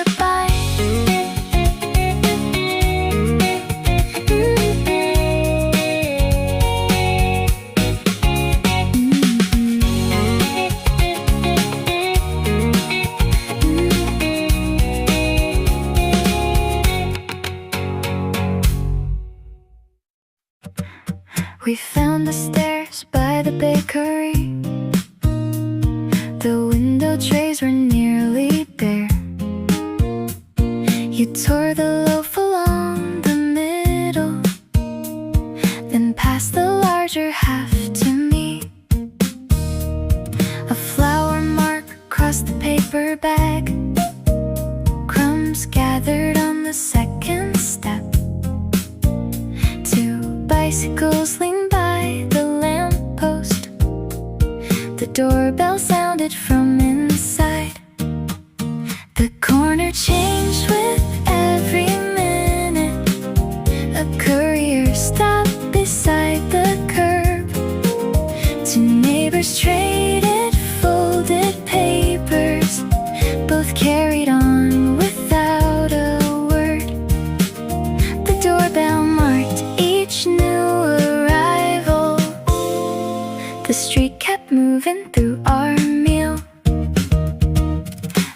We found the stairs by the bakery. The window trays were nearly bare. You tore the loaf along the middle, then passed the larger half to me. A flour mark crossed the paper bag. Crumbs gathered on the second step. Two bicycles leaned by the lamppost. The doorbell sounded from inside. The corner changed with every minute. A courier stopped beside the curb. Two neighbors traded folded papers. Both carried on without a word. The doorbell marked each new arrival. The street kept moving through our meal.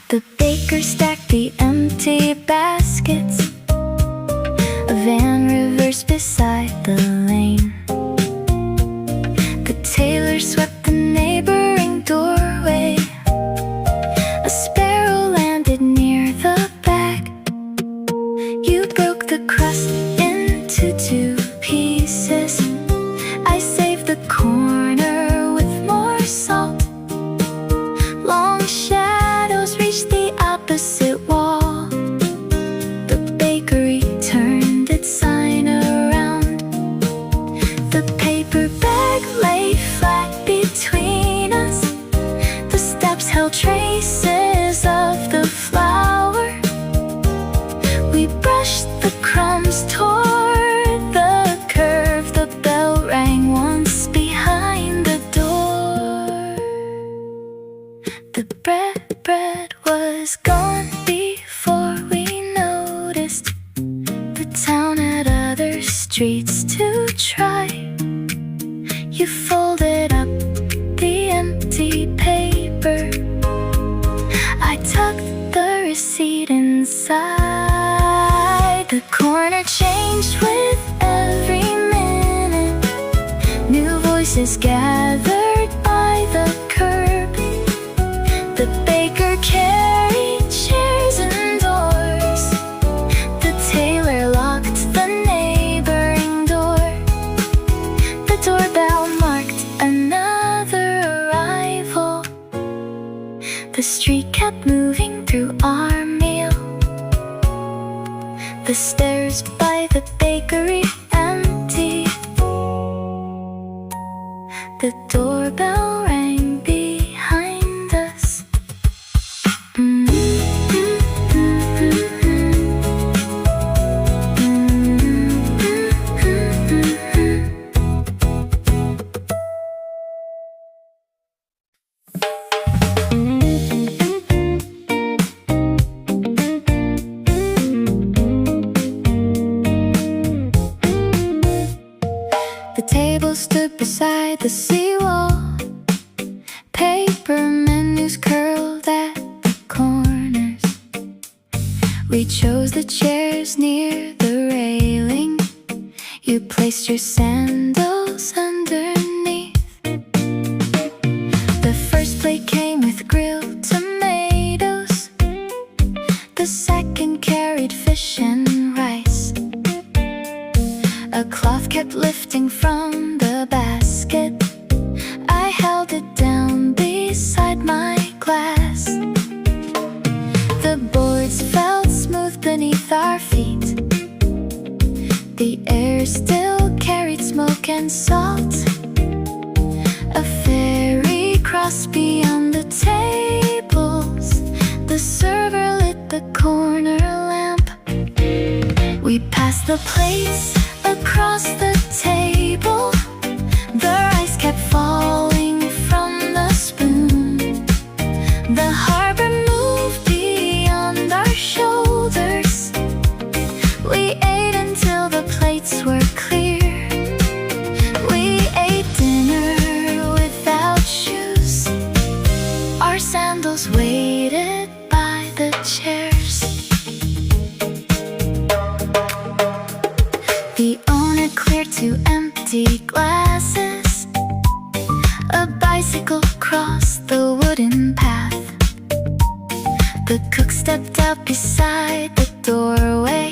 The baker stacked the empty baskets. A van reversed beside the lane. The tailor swept the neighboring doorway. A sparrow landed near the back. You broke the crust into two pieces. I saved the corner with more salt. Long shadows reached the opposite wall. The bakery turned its sign around. The paper bag lay flat between us. The steps held traces of the flour. We brushed the crumbs toward the curve. The bell rang once behind the door. The bread was gone before we noticed. The town had other streets to try. You folded up the empty paper. I tucked the receipt inside. The corner changed with every minute. New voices gathered by the curb. The baker carried chairs indoors. The tailor locked the neighboring door. The doorbell marked another arrival. The street kept moving through our meal. The stairs by the bakery empty. The doorbell rang behind us. The table stood beside the seawall. Paper menus curled at the corners. We chose the chairs near the railing. You placed your sandals underneath. The first plate came with grilled tomatoes. The second carried fish and rice. A cloth kept lifting from the basket. I held it down beside my glass. The boards fell corner lamp. We passed the plates across the table. The rice kept falling from the spoon. The harbor moved beyond our shoulders. We ate until the plates were clear. We ate dinner without shoes. Our sandals waited by the chairs. The owner cleared 2 empty glasses. A bicycle crossed the wooden path. The cook stepped out beside the doorway.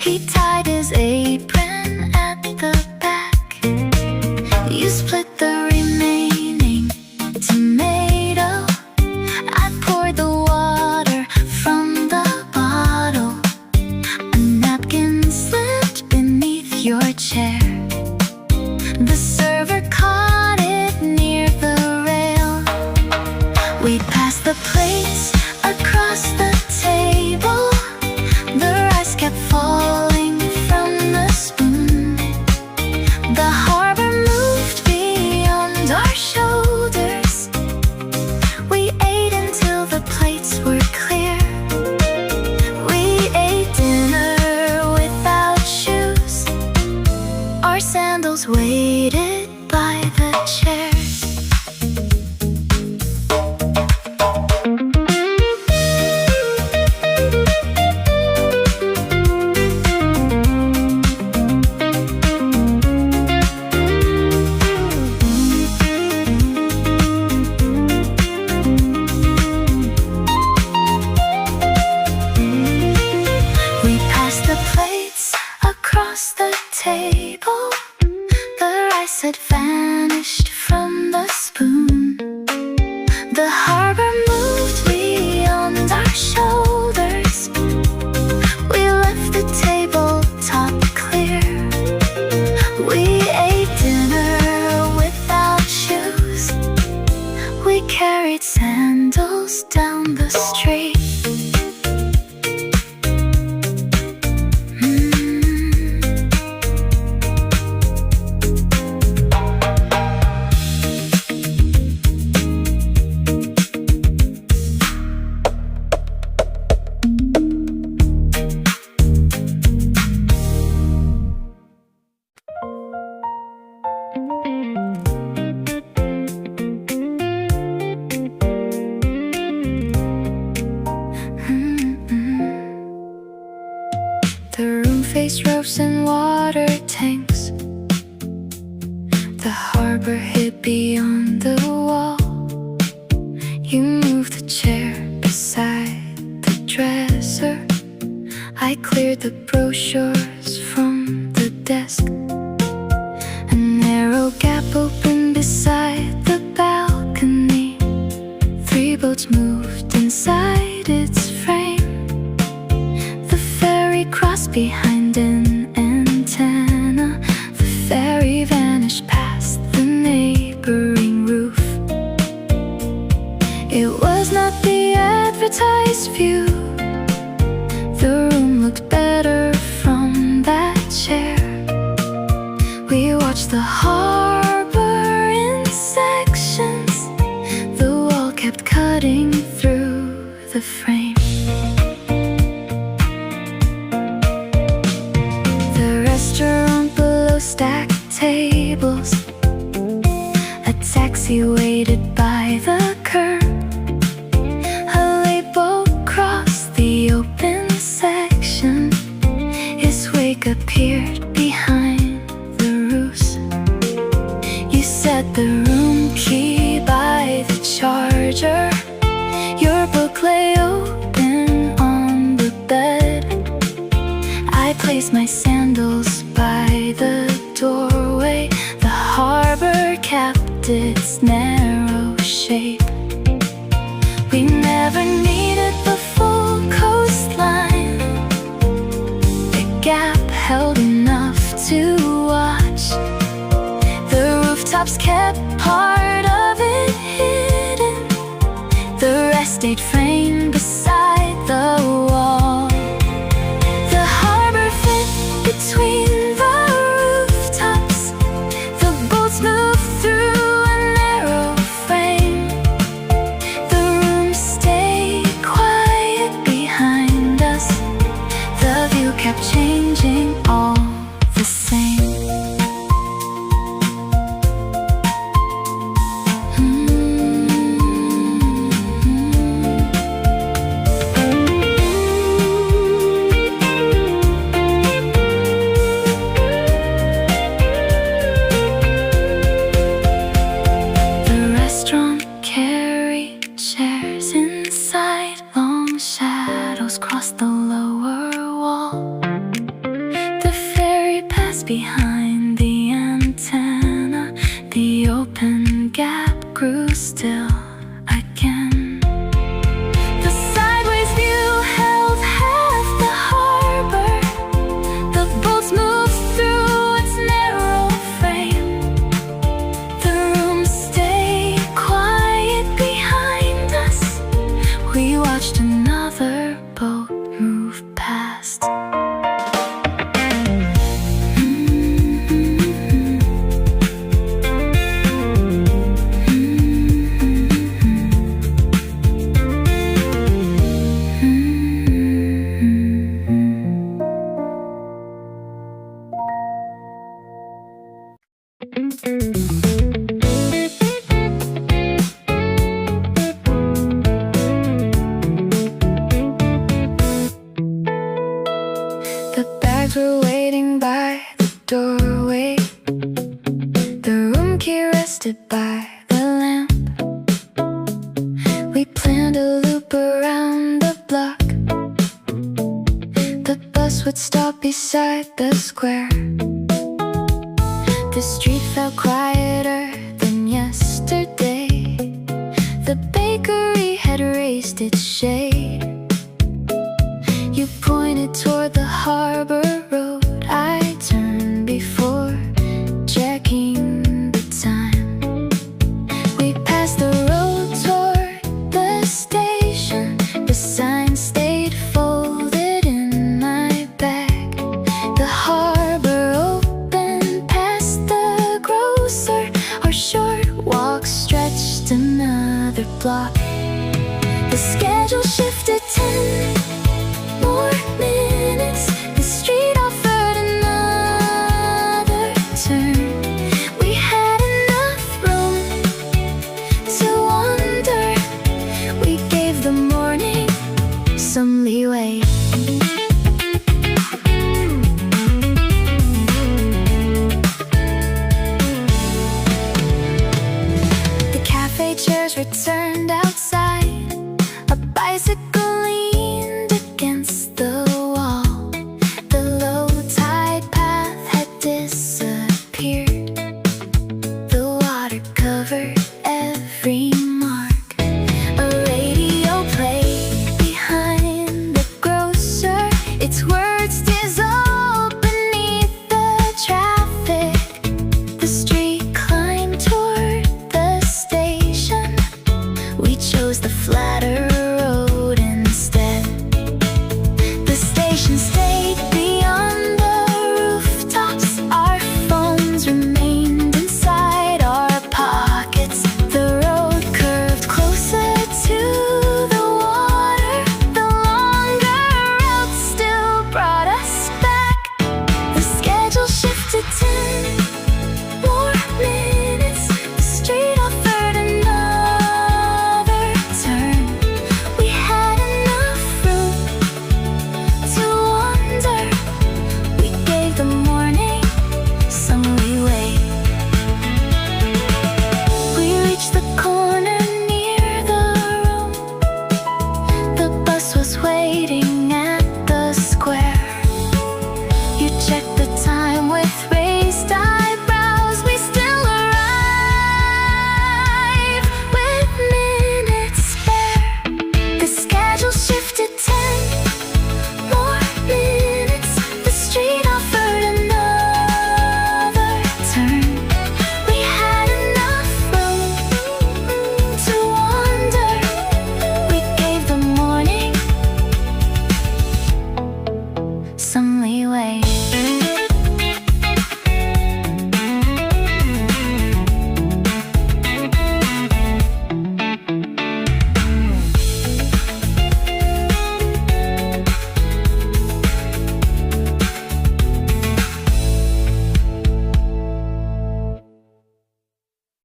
He tied his apron at the back. You split the remaining tomato. I poured the water from the bottle. A napkin slipped beneath your chair. The server caught it near the rail. We passed the plates across the table. The rice kept falling from the spoon. The harbor moved beyond our shoulders. We ate until the plates were clear. We ate dinner without shoes. Our sandals waited by the chairs. We passed the plates across the table. The rice had vanished from the spoon. The harbor moved beyond our shoulders. We left the table top clear. We ate dinner without shoes. We carried sandals down the street. The room faced roofs and water tanks. The harbor hid beyond the wall. You moved the chair beside the dresser. I cleared the brochures from the desk. A narrow gap opened beside the balcony. 3 boats moved inside its frame. Crossed behind an antenna. The ferry vanished past the neighboring roof. It was not the advertised view. The room looked better from that chair. We watched the harbor in sections. The wall kept cutting through the frame. Restaurant below stacked tables. A taxi waited by the curb. A label crossed the open section. His wake appeared behind the roofs. You set the room key by the charger. Your book lay open on the bed. I placed my sandals by the doorway. The harbor kept its narrow shape. We never needed the full coastline. The gap held enough to watch. The rooftops kept part of it hidden. The rest stayed framed beside the wall. behind the antenna. The open gap grew still again. The sideways view held half the harbor. The boats moved through its narrow frame. The room stayed quiet behind us. We watched another boat move past. The bags were waiting by the doorway. The room key rested by the lamp. We planned a loop around the block. The bus would stop beside the square. The street felt quieter than yesterday. The bakery had raised its shade. You pointed toward the harbor road. I turned before checking the time. We passed the road toward the station. The sign stayed folded in my bag. The harbor opened past the grocer. Our short walk stretched another block. The schedule shifted 10 more minutes. The street offered another turn. We had enough room to wander. We gave the morning some leeway. The cafe chairs were turned outside. A bicycle